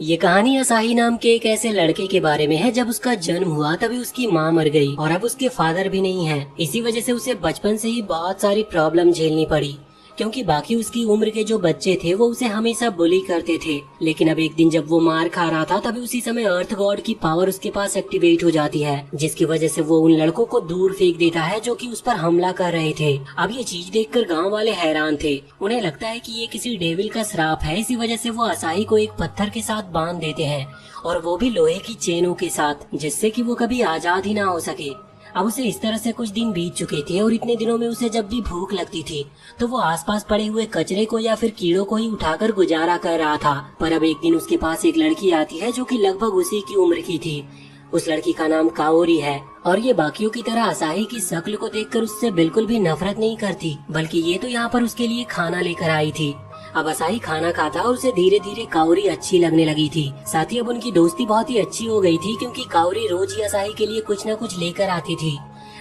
ये कहानी असाही नाम के एक ऐसे लड़के के बारे में है। जब उसका जन्म हुआ तभी उसकी माँ मर गई और अब उसके फादर भी नहीं है। इसी वजह से उसे बचपन से ही बहुत सारी प्रॉब्लम झेलनी पड़ी, क्योंकि बाकी उसकी उम्र के जो बच्चे थे वो उसे हमेशा बुली करते थे। लेकिन अब एक दिन जब वो मार खा रहा था तभी उसी समय अर्थ गॉड की पावर उसके पास एक्टिवेट हो जाती है, जिसकी वजह से वो उन लड़कों को दूर फेंक देता है जो कि उस पर हमला कर रहे थे। अब ये चीज देखकर गांव वाले हैरान थे। उन्हें लगता है कि ये किसी डेविल का श्राप है। इसी वजह से वो असाही को एक पत्थर के साथ बांध देते हैं, और वो भी लोहे की चेनों के साथ, जिससे कि वो कभी आजाद ही ना हो सके। अब उसे इस तरह से कुछ दिन बीत चुके थे और इतने दिनों में उसे जब भी भूख लगती थी तो वो आसपास पड़े हुए कचरे को या फिर कीड़ों को ही उठाकर गुजारा कर रहा था। पर अब एक दिन उसके पास एक लड़की आती है जो कि लगभग उसी की उम्र की थी। उस लड़की का नाम काओरी है और ये बाकियों की तरह असाही की शक्ल को देखकर उससे बिल्कुल भी नफरत नहीं करती, बल्कि ये तो यहाँ पर उसके लिए खाना लेकर आई थी। अब असाही खाना खाता और उसे धीरे धीरे काओरी अच्छी लगने लगी थी। साथ ही अब उनकी दोस्ती बहुत ही अच्छी हो गई थी, क्योंकि काओरी रोज ही असाही के लिए कुछ न कुछ लेकर आती थी।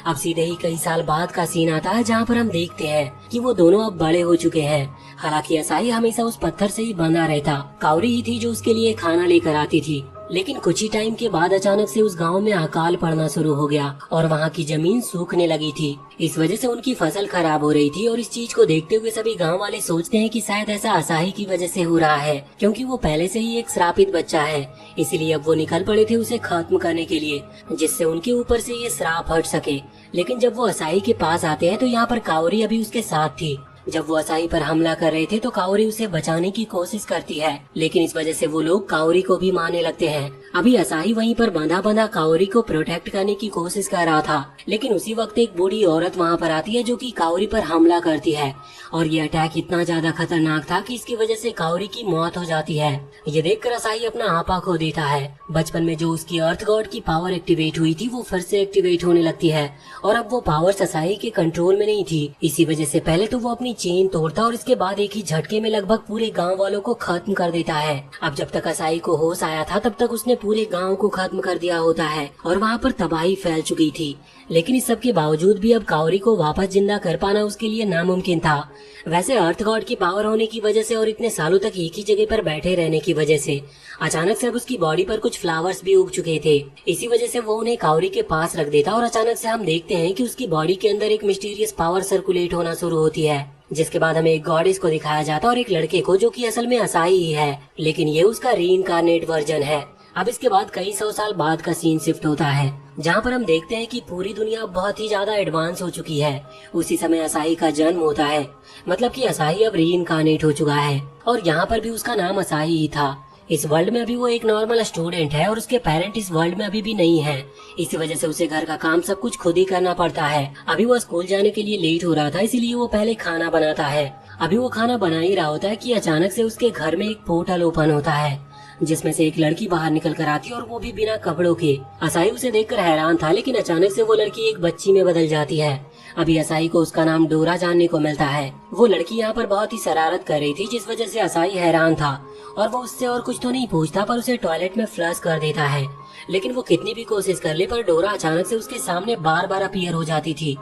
अब सीधे ही कई साल बाद का सीन आता है, जहाँ पर हम देखते हैं कि वो दोनों अब बड़े हो चुके हैं। हालांकि असाही हमेशा उस पत्थर से ही बंधा रहता। काओरी ही थी जो उसके लिए खाना लेकर आती थी। लेकिन कुछ ही टाइम के बाद अचानक से उस गांव में अकाल पड़ना शुरू हो गया और वहाँ की जमीन सूखने लगी थी। इस वजह से उनकी फसल खराब हो रही थी और इस चीज को देखते हुए सभी गांव वाले सोचते हैं कि शायद ऐसा असाही की वजह से हो रहा है, क्योंकि वो पहले से ही एक श्रापित बच्चा है। इसीलिए अब वो निकल पड़े थे उसे खत्म करने के लिए, जिससे उनके ऊपर से ये श्राप हट सके। लेकिन जब वो असाही के पास आते हैं तो यहाँ पर काओरी अभी उसके साथ थी। जब वो असाही पर हमला कर रहे थे तो काओरी उसे बचाने की कोशिश करती है, लेकिन इस वजह से वो लोग काओरी को भी मारने लगते हैं। अभी असाही वहीं पर बंधा बंधा काओरी को प्रोटेक्ट करने की कोशिश कर रहा था, लेकिन उसी वक्त एक बूढ़ी औरत वहाँ पर आती है जो कि काओरी पर हमला करती है। और ये अटैक इतना ज्यादा खतरनाक था कि इसकी वजह से काओरी की मौत हो जाती है। ये देखकर असाही अपना आपा खो देता है। बचपन में जो उसकी अर्थ गॉड की पावर एक्टिवेट हुई थी वो फिर से एक्टिवेट होने लगती है, और अब वो पावर असाही के कंट्रोल में नहीं थी। इसी वजह से पहले तो वो अपनी चेन तोड़ता और इसके बाद एक ही झटके में लगभग पूरे गांव वालों को खत्म कर देता है। अब जब तक असाही को होश आया था तब तक उसने पूरे गांव को खत्म कर दिया होता है और वहाँ पर तबाही फैल चुकी थी। लेकिन इस सब के बावजूद भी अब काओरी को वापस जिंदा कर पाना उसके लिए नामुमकिन था। वैसे अर्थ गॉड की पावर होने की वजह से और इतने सालों तक एक ही जगह पर बैठे रहने की वजह से अचानक से अब उसकी बॉडी पर कुछ फ्लावर्स भी उग चुके थे। इसी वजह से वो उन्हें काओरी के पास रख देता और अचानक से हम देखते हैं कि उसकी बॉडी के अंदर एक मिस्टीरियस पावर सर्कुलेट होना शुरू होती है, जिसके बाद हमें एक गॉडेस को दिखाया जाता है और एक लड़के को जो कि असल में असाही ही है, लेकिन ये उसका रीइंकार्नेट वर्जन है। अब इसके बाद कई 100 साल बाद का सीन शिफ्ट होता है, जहाँ पर हम देखते हैं कि पूरी दुनिया बहुत ही ज्यादा एडवांस हो चुकी है। उसी समय असाही का जन्म होता है, मतलब कि असाही अब रीइंकार्नेट हो चुका है और यहाँ पर भी उसका नाम असाही ही था। इस वर्ल्ड में अभी वो एक नॉर्मल स्टूडेंट है और उसके पेरेंट इस वर्ल्ड में अभी भी नहीं है। इसी वजह से उसे घर का काम सब कुछ खुद ही करना पड़ता है। अभी वो स्कूल जाने के लिए लेट हो रहा था, इसीलिए वो पहले खाना बनाता है। अभी वो खाना बना ही रहा होता है कि अचानक से उसके घर में एक पोर्टल ओपन होता है, जिसमें से एक लड़की बाहर निकल कर आती है और वो भी बिना कपड़ों के। असाही उसे देखकर हैरान था, लेकिन अचानक से वो लड़की एक बच्ची में बदल जाती है। अभी असाही को उसका नाम डोरा जानने को मिलता है। वो लड़की यहाँ पर बहुत ही शरारत कर रही थी, जिस वजह से असाही हैरान था और वो उससे और कुछ तो नहीं पूछता पर उसे टॉयलेट में फ्लश कर देता है। लेकिन वो कितनी भी कोशिश कर ले पर डोरा अचानक से उसके सामने बार बार अपीयर हो जाती थी।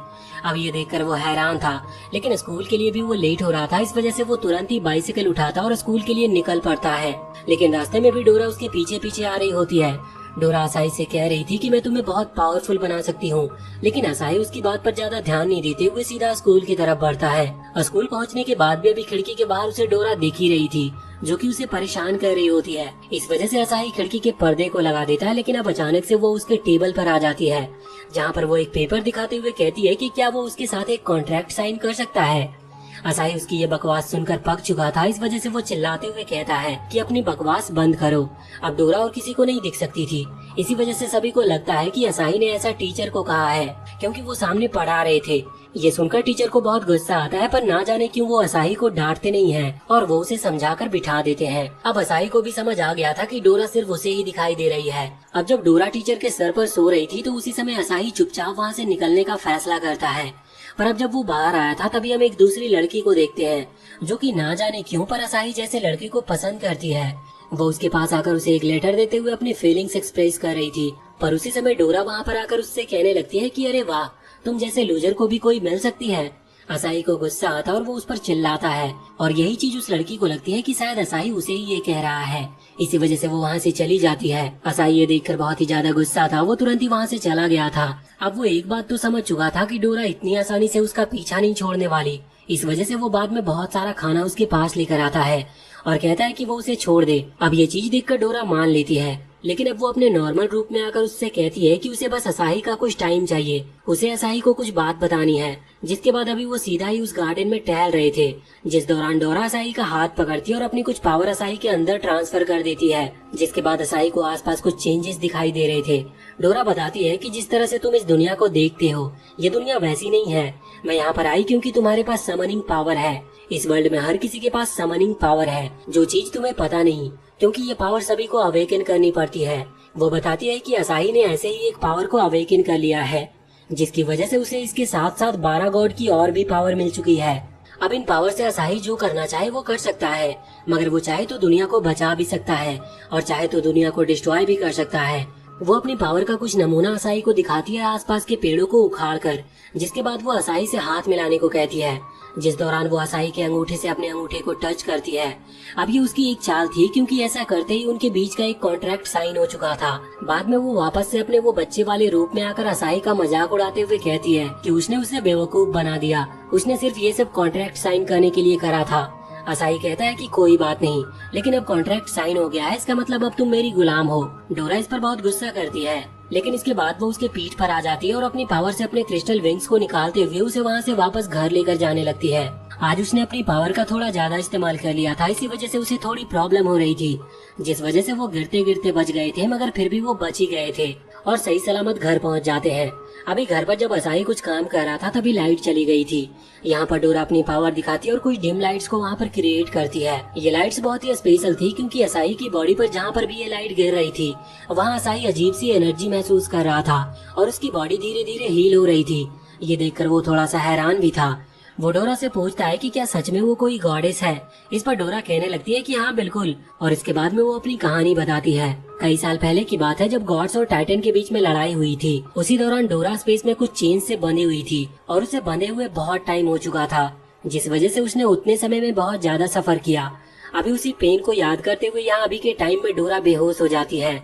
अब ये देखकर वो हैरान था, लेकिन स्कूल के लिए भी वो लेट हो रहा था। इस वजह से वो तुरंत ही बाइसिकल उठाता और स्कूल के लिए निकल पड़ता है, लेकिन रास्ते में भी डोरा उसके पीछे पीछे आ रही होती है। डोरा असाही से कह रही थी कि मैं तुम्हें बहुत पावरफुल बना सकती हूँ, लेकिन असाही उसकी बात पर ज्यादा ध्यान नहीं देते हुए सीधा स्कूल की तरफ बढ़ता है। स्कूल पहुँचने के बाद भी अभी खिड़की के बाहर उसे डोरा दिख ही रही थी, जो कि उसे परेशान कर रही होती है। इस वजह से असाही खिड़की के पर्दे को लगा देता है, लेकिन अब अचानक से वो उसके टेबल पर आ जाती है, जहाँ पर वो एक पेपर दिखाते हुए कहती है कि क्या वो उसके साथ एक कॉन्ट्रैक्ट साइन कर सकता है। असाही उसकी ये बकवास सुनकर पक चुका था। इस वजह से वो चिल्लाते हुए कहता है कि अपनी बकवास बंद करो। अब डोरा और किसी को नहीं दिख सकती थी, इसी वजह से सभी को लगता है कि असाही ने ऐसा टीचर को कहा है, क्योंकि वो सामने पढ़ा रहे थे। ये सुनकर टीचर को बहुत गुस्सा आता है, पर ना जाने क्यों वो असाही को डांटते नहीं हैं और वो उसे समझाकर बिठा देते हैं। अब असाही को भी समझ आ गया था कि डोरा सिर्फ उसे ही दिखाई दे रही है। अब जब डोरा टीचर के सर पर सो रही थी तो उसी समय असाही चुपचाप वहाँ से निकलने का फैसला करता है। पर अब जब वो बाहर आया था तभी हम एक दूसरी लड़की को देखते हैं, जो कि ना जाने क्यों पर असाही जैसे लड़के को पसंद करती है। वो उसके पास आकर उसे एक लेटर देते हुए अपनी फीलिंग्स एक्सप्रेस कर रही थी, पर उसी समय डोरा वहाँ पर आकर उससे कहने लगती है कि अरे वाह, तुम जैसे लूजर को भी कोई मिल सकती है। असाही को गुस्सा आता और वो उस पर चिल्लाता है और यही चीज उस लड़की को लगती है कि शायद असाही उसे ही ये कह रहा है। इसी वजह से वो वहाँ से चली जाती है। असाई ये देखकर बहुत ही ज्यादा गुस्सा था, वो तुरंत ही वहाँ से चला गया था। अब वो एक बात तो समझ चुका था कि डोरा इतनी आसानी से उसका पीछा नहीं छोड़ने वाली। इस वजह से वो बाद में बहुत सारा खाना उसके पास लेकर आता है और कहता है कि वो उसे छोड़ दे। अब ये चीज देखकर डोरा मान लेती है, लेकिन अब वो अपने नॉर्मल रूप में आकर उससे कहती है कि उसे बस असाही का कुछ टाइम चाहिए, उसे असाही को कुछ बात बतानी है। जिसके बाद अभी वो सीधा ही उस गार्डन में टहल रहे थे, जिस दौरान डोरा असाही का हाथ पकड़ती है और अपनी कुछ पावर असाही के अंदर ट्रांसफर कर देती है। जिसके बाद असाही को आसपास कुछ चेंजेस दिखाई दे रहे थे। डोरा बताती है कि जिस तरह से तुम इस दुनिया को देखते हो, ये दुनिया वैसी नहीं है। मैं यहाँ पर आई क्योंकि तुम्हारे पास समनिंग पावर है। इस वर्ल्ड में हर किसी के पास समनिंग पावर है, जो चीज तुम्हें पता नहीं, क्योंकि ये पावर सभी को अवेकन करनी पड़ती है। वो बताती है कि असाही ने ऐसे ही एक पावर को अवेकन कर लिया है, जिसकी वजह से उसे इसके साथ साथ 12 गॉड की और भी पावर मिल चुकी है। अब इन पावर से असाही जो करना चाहे वो कर सकता है, मगर वो चाहे तो दुनिया को बचा भी सकता है और चाहे तो दुनिया को डिस्ट्रॉय भी कर सकता है। वो अपनी पावर का कुछ नमूना असाही को दिखाती है आसपास के पेड़ों को उखाड़कर, जिसके बाद वो असाही से हाथ मिलाने को कहती है, जिस दौरान वो असाही के अंगूठे से अपने अंगूठे को टच करती है। अब ये उसकी एक चाल थी, क्योंकि ऐसा करते ही उनके बीच का एक कॉन्ट्रैक्ट साइन हो चुका था। बाद में वो वापस से अपने वो बच्चे वाले रूप में आकर असाही का मजाक उड़ाते हुए कहती है कि उसने उसे बेवकूफ बना दिया, उसने सिर्फ ये सब कॉन्ट्रैक्ट साइन करने के लिए करा था। असाही कहता है कि कोई बात नहीं, लेकिन अब कॉन्ट्रैक्ट साइन हो गया है, इसका मतलब अब तुम मेरी गुलाम हो। डोरा इस पर बहुत गुस्सा करती है, लेकिन इसके बाद वो उसके पीठ पर आ जाती है और अपनी पावर से अपने क्रिस्टल विंग्स को निकालते हुए उसे वहाँ से वापस घर लेकर जाने लगती है। आज उसने अपनी पावर का थोड़ा ज्यादा इस्तेमाल कर लिया था, इसी वजह से उसे थोड़ी प्रॉब्लम हो रही थी, जिस वजह से वो गिरते गिरते बच गए थे, मगर फिर भी वो बच ही गए थे और सही सलामत घर पहुंच जाते हैं। अभी घर पर जब असाही कुछ काम कर रहा था, तभी लाइट चली गई थी। यहाँ पर डोरा अपनी पावर दिखाती है और कुछ डिम लाइट्स को वहाँ पर क्रिएट करती है। ये लाइट्स बहुत ही स्पेशल थी, क्योंकि असाही की बॉडी पर जहाँ पर भी ये लाइट गिर रही थी, वहाँ असाही अजीब सी एनर्जी महसूस कर रहा था और उसकी बॉडी धीरे धीरे हील हो रही थी। ये देखकर वो थोड़ा सा हैरान भी था। वो डोरा से पूछता है कि क्या सच में वो कोई गॉडेस है। इस पर डोरा कहने लगती है कि हाँ बिल्कुल, और इसके बाद में वो अपनी कहानी बताती है। कई साल पहले की बात है, जब गॉड्स और टाइटन के बीच में लड़ाई हुई थी। उसी दौरान डोरा स्पेस में कुछ चेन से बंधी हुई थी और उसे बंधे हुए बहुत टाइम हो चुका था, जिस वजह से उसने उतने समय में बहुत ज्यादा सफर किया। अभी उसी पेन को याद करते हुए यहाँ अभी के टाइम में डोरा बेहोश हो जाती है।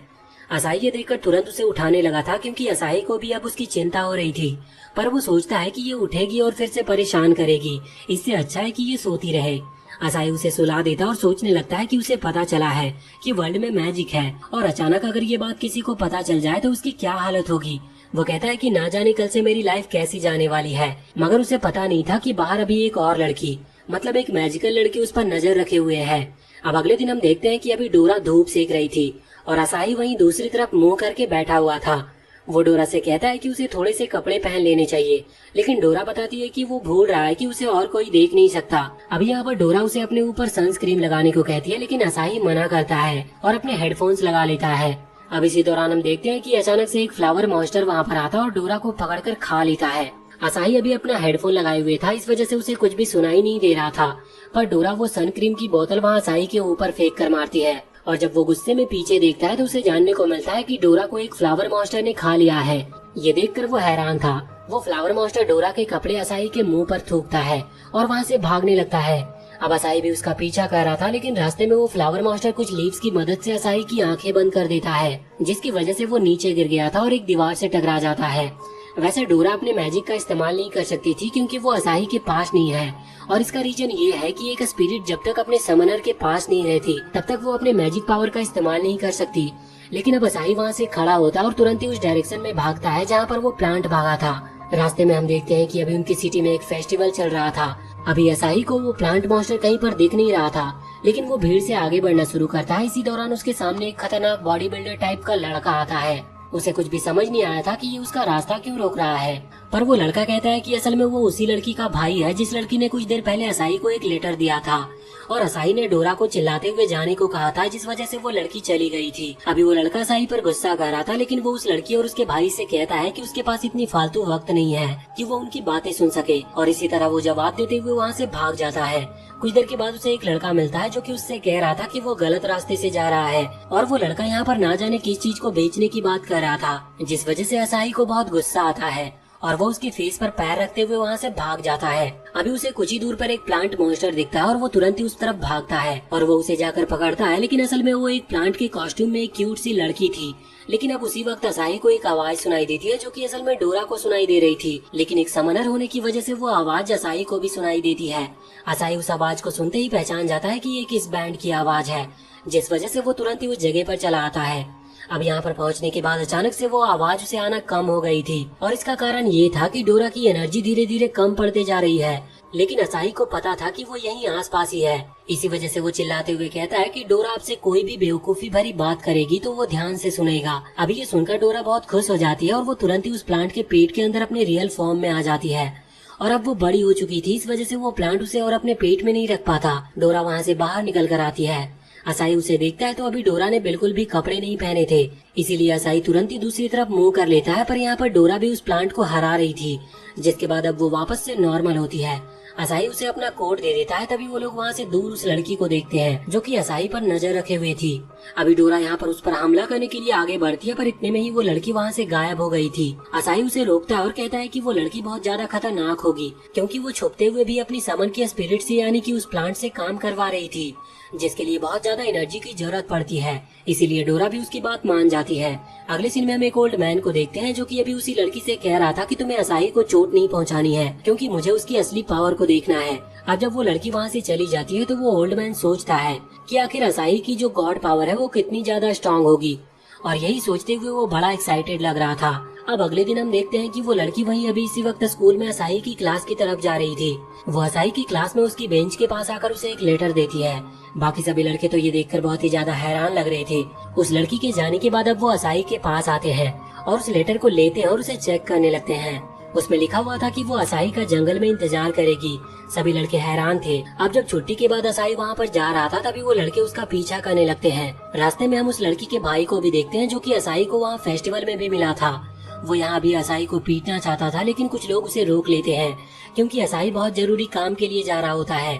असाही ये देखकर तुरंत उसे उठाने लगा था, क्योंकि असाही को भी अब उसकी चिंता हो रही थी, पर वो सोचता है कि ये उठेगी और फिर से परेशान करेगी, इससे अच्छा है कि ये सोती रहे। असाही उसे सुला देता और सोचने लगता है कि उसे पता चला है कि वर्ल्ड में मैजिक है, और अचानक अगर ये बात किसी को पता चल जाए तो उसकी क्या हालत होगी। वो कहता है कि ना जाने कल से मेरी लाइफ कैसी जाने वाली है, मगर उसे पता नहीं था कि बाहर अभी एक और लड़की, मतलब एक मैजिकल लड़की उस पर नजर रखे हुए है। अब अगले दिन हम देखते हैं कि अभी डोरा धूप सेक रही थी और असाही वहीं दूसरी तरफ मुंह करके बैठा हुआ था। वो डोरा से कहता है कि उसे थोड़े से कपड़े पहन लेने चाहिए, लेकिन डोरा बताती है कि वो भूल रहा है कि उसे और कोई देख नहीं सकता। अभी यहाँ पर डोरा उसे अपने ऊपर सनस्क्रीन लगाने को कहती है, लेकिन असाही मना करता है और अपने हेडफोन्स लगा लेता है। अब इसी दौरान हम देखते हैं कि अचानक से एक फ्लावर मॉन्स्टर वहाँ पर आता है और डोरा को पकड़कर खा लेता है। असाही अभी अपना हेडफोन लगाए हुए था, इस वजह से उसे कुछ भी सुनाई नहीं दे रहा था, पर डोरा वो सन क्रीम की बोतल वहाँ असाही के ऊपर फेंक कर मारती है। और जब वो गुस्से में पीछे देखता है तो उसे जानने को मिलता है कि डोरा को एक फ्लावर मॉन्स्टर ने खा लिया है। ये देखकर वो हैरान था। वो फ्लावर मॉन्स्टर डोरा के कपड़े असाही के मुंह पर थूकता है और वहाँ से भागने लगता है। अब असाही भी उसका पीछा कर रहा था, लेकिन रास्ते में वो फ्लावर मॉन्स्टर कुछ लीव्स की मदद से असाही की आंखें बंद कर देता है, जिसकी वजह से वो नीचे गिर गया था और एक दीवार से टकरा जाता है। वैसे डोरा अपने मैजिक का इस्तेमाल नहीं कर सकती थी, क्योंकि वो असाही के पास नहीं है, और इसका रीजन ये है कि एक स्पिरिट जब तक अपने समनर के पास नहीं रहती तब तक वो अपने मैजिक पावर का इस्तेमाल नहीं कर सकती। लेकिन अब असाही वहाँ से खड़ा होता है और तुरंत ही उस डायरेक्शन में भागता है जहाँ पर वो प्लांट भागा था। रास्ते में हम देखते हैं कि अभी उनकी सिटी में एक फेस्टिवल चल रहा था। अभी असाही को वो प्लांट मॉन्स्टर कहीं पर दिख नहीं रहा था, लेकिन वो भीड़ से आगे बढ़ना शुरू करता है। इसी दौरान उसके सामने एक खतरनाक बॉडी बिल्डर टाइप का लड़का आता है। उसे कुछ भी समझ नहीं आया था कि ये उसका रास्ता क्यों रोक रहा है, पर वो लड़का कहता है कि असल में वो उसी लड़की का भाई है जिस लड़की ने कुछ देर पहले असाही को एक लेटर दिया था, और असाही ने डोरा को चिल्लाते हुए जाने को कहा था, जिस वजह से वो लड़की चली गई थी। अभी वो लड़का असाही पर गुस्सा कर रहा था, लेकिन वो उस लड़की और उसके भाई से कहता है कि उसके पास इतनी फालतू वक्त नहीं है कि वो उनकी बातें सुन सके, और इसी तरह वो जवाब देते हुए वहाँ से भाग जाता है। कुछ देर के बाद उसे एक लड़का मिलता है जो कि उससे कह रहा था कि वो गलत रास्ते से जा रहा है, और वो लड़का यहाँ पर ना जाने किस चीज को बेचने की बात कर रहा था, जिस वजह से असाही को बहुत गुस्सा आता है और वो उसके फेस पर पैर रखते हुए वहाँ से भाग जाता है। अभी उसे कुछ ही दूर पर एक प्लांट मॉन्स्टर दिखता है और वो तुरंत ही उस तरफ भागता है और वो उसे जाकर पकड़ता है, लेकिन असल में वो एक प्लांट के कॉस्ट्यूम में एक क्यूट सी लड़की थी। लेकिन अब उसी वक्त असाही को एक आवाज सुनाई देती है जो कि असल में डोरा को सुनाई दे रही थी, लेकिन एक समनर होने की वजह से वो आवाज असाही को भी सुनाई देती है। असाही उस आवाज को सुनते ही पहचान जाता है कि ये किस बैंड की आवाज है, जिस वजह से वो तुरंत ही उस जगह पर चला आता है। अब यहाँ पर पहुँचने के बाद अचानक से वो आवाज उसे आना कम हो गई थी और इसका कारण ये था कि डोरा की एनर्जी धीरे धीरे कम पड़ते जा रही है, लेकिन असाही को पता था कि वो यहीं आसपास ही है। इसी वजह से वो चिल्लाते हुए कहता है कि डोरा आपसे कोई भी बेवकूफी भरी बात करेगी तो वो ध्यान से सुनेगा। अभी ये सुनकर डोरा बहुत खुश हो जाती है और वो तुरंत ही उस प्लांट के पेट के अंदर अपने रियल फॉर्म में आ जाती है। और अब वो बड़ी हो चुकी थी, इस वजह से वो प्लांट उसे और अपने पेट में नहीं रख पाता। डोरा वहाँ से बाहर निकल कर आती है। असाही उसे देखता है तो अभी डोरा ने बिल्कुल भी कपड़े नहीं पहने थे, इसीलिए असाही तुरंत ही दूसरी तरफ मुंह कर लेता है, पर यहाँ पर डोरा भी उस प्लांट को हरा रही थी, जिसके बाद अब वो वापस से नॉर्मल होती है। असाही उसे अपना कोट दे देता है। तभी वो लोग वहाँ से दूर उस लड़की को देखते हैं जो कि असाही पर नजर रखे हुए थी। अभी डोरा यहाँ पर उस पर हमला करने के लिए आगे बढ़ती है, पर इतने में ही वो लड़की वहाँ से गायब हो गई थी। असाही उसे रोकता है और कहता है कि वो लड़की बहुत ज्यादा खतरनाक होगी, क्योंकि वो छुपते हुए भी अपनी समन की स्पिरिट से यानी कि उस प्लांट से काम करवा रही थी, जिसके लिए बहुत ज्यादा एनर्जी की जरूरत पड़ती है। इसीलिए डोरा भी उसकी बात मान जाती है। अगले सीन में हम एक ओल्ड मैन को देखते हैं जो कि अभी उसी लड़की से कह रहा था कि तुम्हें असाही को चोट नहीं पहुंचानी है, क्योंकि मुझे उसकी असली पावर को देखना है। अब जब वो लड़की वहाँ से चली जाती है तो वो ओल्ड मैन सोचता है कि आखिर असाही की जो गॉड पावर है वो कितनी ज्यादा स्ट्रांग होगी, और यही सोचते हुए वो बड़ा एक्साइटेड लग रहा था। अब अगले दिन हम देखते हैं कि वो लड़की वहीं अभी इसी वक्त स्कूल में असाही की क्लास की तरफ जा रही थी। वो असाही की क्लास में उसकी बेंच के पास आकर उसे एक लेटर देती है। बाकी सभी लड़के तो ये देखकर बहुत ही ज्यादा हैरान लग रहे थे। उस लड़की के जाने के बाद अब वो असाही के पास आते हैं और उस लेटर को लेते हैं और उसे चेक करने लगते हैं। उसमें लिखा हुआ था कि वो असाही का जंगल में इंतजार करेगी। सभी लड़के हैरान थे। अब जब छुट्टी के बाद असाही वहाँ पर जा रहा था तभी वो लड़के उसका पीछा करने लगते हैं। रास्ते में हम उस लड़की के भाई को भी देखते हैं जो कि असाही को वहाँ फेस्टिवल में भी मिला था। वो यहाँ भी असाही को पीटना चाहता था, लेकिन कुछ लोग उसे रोक लेते हैं क्योंकि असाही बहुत जरूरी काम के लिए जा रहा होता है।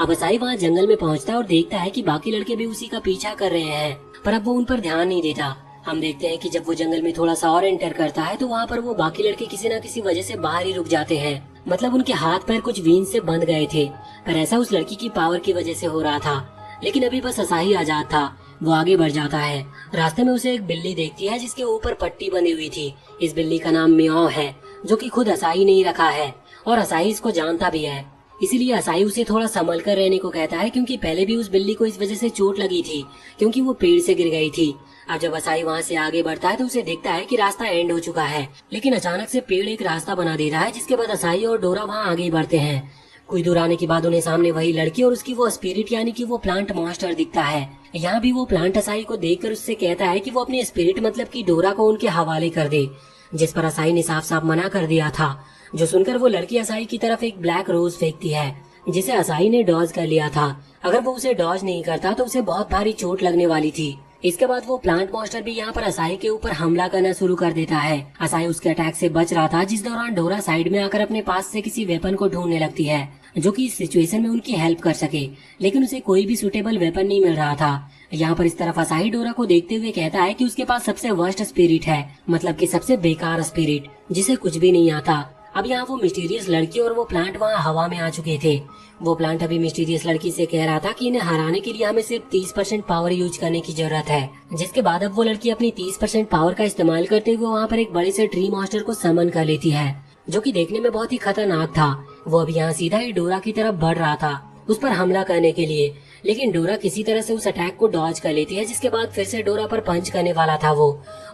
अब असाही वहाँ जंगल में पहुँचता है और देखता है कि बाकी लड़के भी उसी का पीछा कर रहे हैं, पर अब वो उन पर ध्यान नहीं देता। हम देखते हैं कि जब वो जंगल में थोड़ा सा और एंटर करता है तो वहाँ पर वो बाकी लड़के किसी न किसी वजह से बाहर ही रुक जाते हैं। मतलब उनके हाथ पैर कुछ वीन से बंध गए थे, पर ऐसा उस लड़की की पावर की वजह से हो रहा था। लेकिन अभी बस असाही आजाद था। वो आगे बढ़ जाता है। रास्ते में उसे एक बिल्ली देखती है जिसके ऊपर पट्टी बंधी हुई थी। इस बिल्ली का नाम म्याओ है, जो कि खुद असाही ने ही रखा है और असाही इसको जानता भी है। इसीलिए असाही उसे थोड़ा संभल कर रहने को कहता है, क्योंकि पहले भी उस बिल्ली को इस वजह से चोट लगी थी क्योंकि वो पेड़ से गिर गई थी। अब जब असाही वहाँ से आगे बढ़ता है तो उसे दिखता है कि रास्ता एंड हो चुका है, लेकिन अचानक से पेड़ एक रास्ता बना देता है, जिसके बाद असाही और डोरा वहाँ आगे बढ़ते हैं। कुछ दूर आने के बाद उन्हें सामने वही लड़की और उसकी वो स्पिरिट यानी कि वो प्लांट मॉन्स्टर दिखता है। यहाँ भी वो प्लांट असाही को देखकर उससे कहता है कि वो अपनी स्पिरिट मतलब कि डोरा को उनके हवाले कर दे, जिस पर असाही ने साफ साफ मना कर दिया था। जो सुनकर वो लड़की असाही की तरफ एक ब्लैक रोज फेंकती है, जिसे असाही ने डॉज कर लिया था। अगर वो उसे डॉज नहीं करता तो उसे बहुत भारी चोट लगने वाली थी। इसके बाद वो प्लांट मॉन्स्टर भी यहाँ पर असाही के ऊपर हमला करना शुरू कर देता है। असाही उसके अटैक से बच रहा था, जिस दौरान डोरा साइड में आकर अपने पास से किसी वेपन को ढूंढने लगती है जो कि इस सिचुएशन में उनकी हेल्प कर सके, लेकिन उसे कोई भी सुटेबल वेपन नहीं मिल रहा था। यहाँ पर इस तरफ असाही डोरा को देखते हुए कहता है कि उसके पास सबसे वर्स्ट स्पिरिट है, मतलब कि सबसे बेकार स्पिरिट, जिसे कुछ भी नहीं आता। अब यहाँ वो मिस्टीरियस लड़की और वो प्लांट वहाँ हवा में आ चुके थे। वो प्लांट अभी मिस्टीरियस लड़की से कह रहा था कि इन्हें हराने के लिए हमें सिर्फ 30% पावर यूज करने की जरूरत है, जिसके बाद अब वो लड़की अपनी 30% पावर का इस्तेमाल करते हुए वहाँ पर एक बड़े से ट्री मॉन्स्टर को समन कर लेती है, जो कि देखने में बहुत ही खतरनाक था। वो अभी यहाँ सीधा ही डोरा की तरफ बढ़ रहा था उस पर हमला करने के लिए, लेकिन डोरा किसी तरह से उस अटैक को डॉज कर लेती है, जिसके बाद फिर से डोरा पर पंच करने वाला था वो,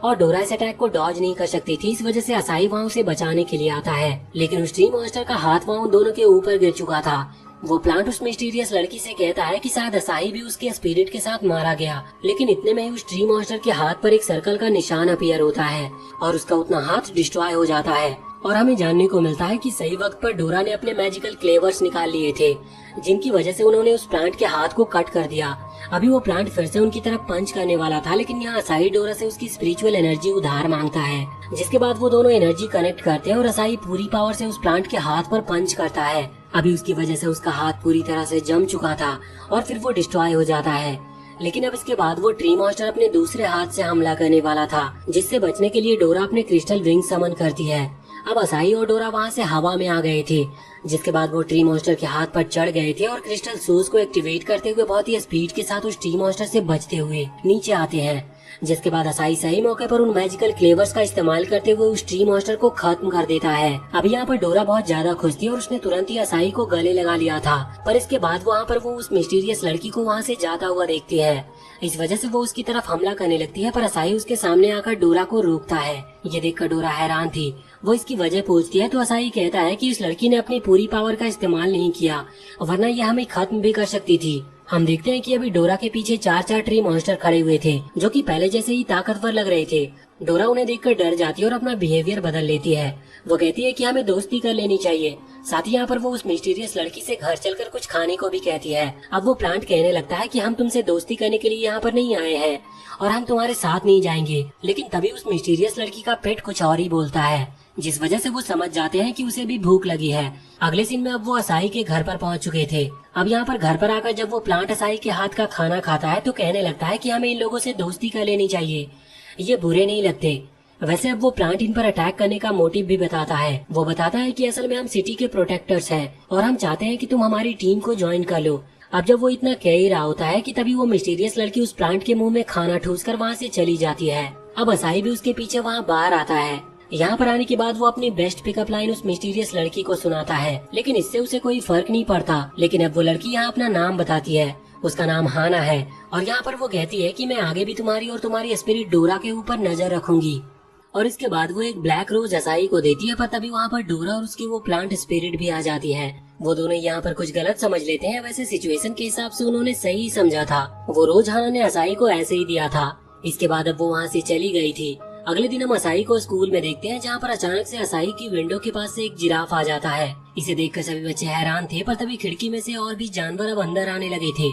और डोरा इस अटैक को डॉज नहीं कर सकती थी। इस वजह से असाही वहाँ उसे बचाने के लिए आता है, लेकिन उस ट्री मॉन्स्टर का हाथ वहाँ उन दोनों के ऊपर गिर चुका था। वो प्लांट उस मिस्टीरियस लड़की से कहता है कि शायद असाही भी उसके स्पिरिट के साथ मारा गया, लेकिन इतने में ही उस ट्री मॉन्स्टर के हाथ पर एक सर्कल का निशान अपीयर होता है और उसका उतना हाथ डिस्ट्रॉय हो जाता है। और हमें जानने को मिलता है कि सही वक्त पर डोरा ने अपने मैजिकल क्लेवर्स निकाल लिए थे, जिनकी वजह से उन्होंने उस प्लांट के हाथ को कट कर दिया। अभी वो प्लांट फिर से उनकी तरफ पंच करने वाला था, लेकिन यहाँ असाही डोरा से उसकी स्पिरिचुअल एनर्जी उधार मांगता है, जिसके बाद वो दोनों एनर्जी कनेक्ट करते हैं और असाही पूरी पावर से उस प्लांट के हाथ पर पंच करता है। अभी उसकी वजह से उसका हाथ पूरी तरह से जम चुका था और फिर वो डिस्ट्रॉय हो जाता है। लेकिन अब इसके बाद वो ट्री मॉन्स्टर अपने दूसरे हाथ से हमला करने वाला था, जिससे बचने के लिए डोरा अपने क्रिस्टल विंग समन करती है। अब असाई और डोरा वहाँ से हवा में आ गए थे, जिसके बाद वो ट्री मॉन्स्टर के हाथ पर चढ़ गए थे और क्रिस्टल शूज को एक्टिवेट करते हुए बहुत ही स्पीड के साथ उस ट्री मॉन्स्टर से बचते हुए नीचे आते हैं। जिसके बाद असाई सही मौके पर उन मैजिकल क्लेवर्स का इस्तेमाल करते हुए उस ट्री मॉन्स्टर को खत्म कर देता है। अब यहाँ पर डोरा बहुत ज्यादा खुश थी और उसने तुरंत ही असाई को गले लगा लिया था, पर इसके बाद वहाँ पर वो उस मिस्टीरियस लड़की को वहाँ से जाता हुआ देखती है। इस वजह से वो उसकी तरफ हमला करने लगती है, पर असाई उसके सामने आकर डोरा को रोकता है। ये देखकर डोरा हैरान थी। वो इसकी वजह पूछती है तो असाई कहता है कि उस लड़की ने अपनी पूरी पावर का इस्तेमाल नहीं किया, वरना यह हमें खत्म भी कर सकती थी। हम देखते हैं कि अभी डोरा के पीछे 4 ट्री मॉन्स्टर खड़े हुए थे, जो कि पहले जैसे ही ताकतवर लग रहे थे। डोरा उन्हें देखकर डर जाती है और अपना बिहेवियर बदल लेती है। वो कहती है कि हमें दोस्ती कर लेनी चाहिए। साथ ही यहाँ पर वो उस मिस्टीरियस लड़की से घर चलकर कुछ खाने को भी कहती है। अब वो प्लांट कहने लगता है कि हम तुमसे दोस्ती करने के लिए यहाँ पर नहीं आए हैं और हम तुम्हारे साथ नहीं जाएंगे। लेकिन तभी उस मिस्टीरियस लड़की का पेट कुछ और ही बोलता है, जिस वजह से वो समझ जाते हैं कि उसे भी भूख लगी है। अगले सीन में अब वो असाई के घर पर पहुंच चुके थे। अब यहाँ पर घर पर आकर जब वो प्लांट असाई के हाथ का खाना खाता है तो कहने लगता है कि हमें इन लोगों से दोस्ती कर लेनी चाहिए, ये बुरे नहीं लगते। वैसे अब वो प्लांट इन पर अटैक करने का मोटिव भी बताता है। वो बताता है कि असल में हम सिटी के प्रोटेक्टर्स हैं और हम चाहते हैं कि तुम हमारी टीम को ज्वाइन कर लो। अब जब वो इतना कह ही रहा होता है कि तभी वो मिस्टीरियस लड़की उस प्लांट के मुंह में खाना ठूस कर वहाँ से चली जाती है। अब असाई भी उसके पीछे वहाँ बाहर आता है। यहाँ पर आने के बाद वो अपनी बेस्ट पिकअप लाइन उस मिस्टीरियस लड़की को सुनाता है, लेकिन इससे उसे कोई फर्क नहीं पड़ता। लेकिन अब वो लड़की यहाँ अपना नाम बताती है। उसका नाम हाना है और यहाँ पर वो कहती है कि मैं आगे भी तुम्हारी और तुम्हारी स्पिरिट डोरा के ऊपर नजर रखूंगी। और इसके बाद वो एक ब्लैक रोज असाई को देती है, पर तभी वहाँ पर डोरा और उसकी वो प्लांट स्पिरिट भी आ जाती है। वो दोनों यहाँ पर कुछ गलत समझ लेते हैं। वैसे सिचुएशन के हिसाब से उन्होंने सही समझा था। वो रोज हाना ने असाई को ऐसे ही दिया था। इसके बाद अब वो वहाँ से चली गई थी। अगले दिन हम असाई को स्कूल में देखते हैं, जहाँ पर अचानक से असाई की विंडो के पास से एक जिराफ आ जाता है। इसे देखकर सभी बच्चे हैरान थे, पर तभी खिड़की में से और भी जानवर अब अंदर आने लगे थे।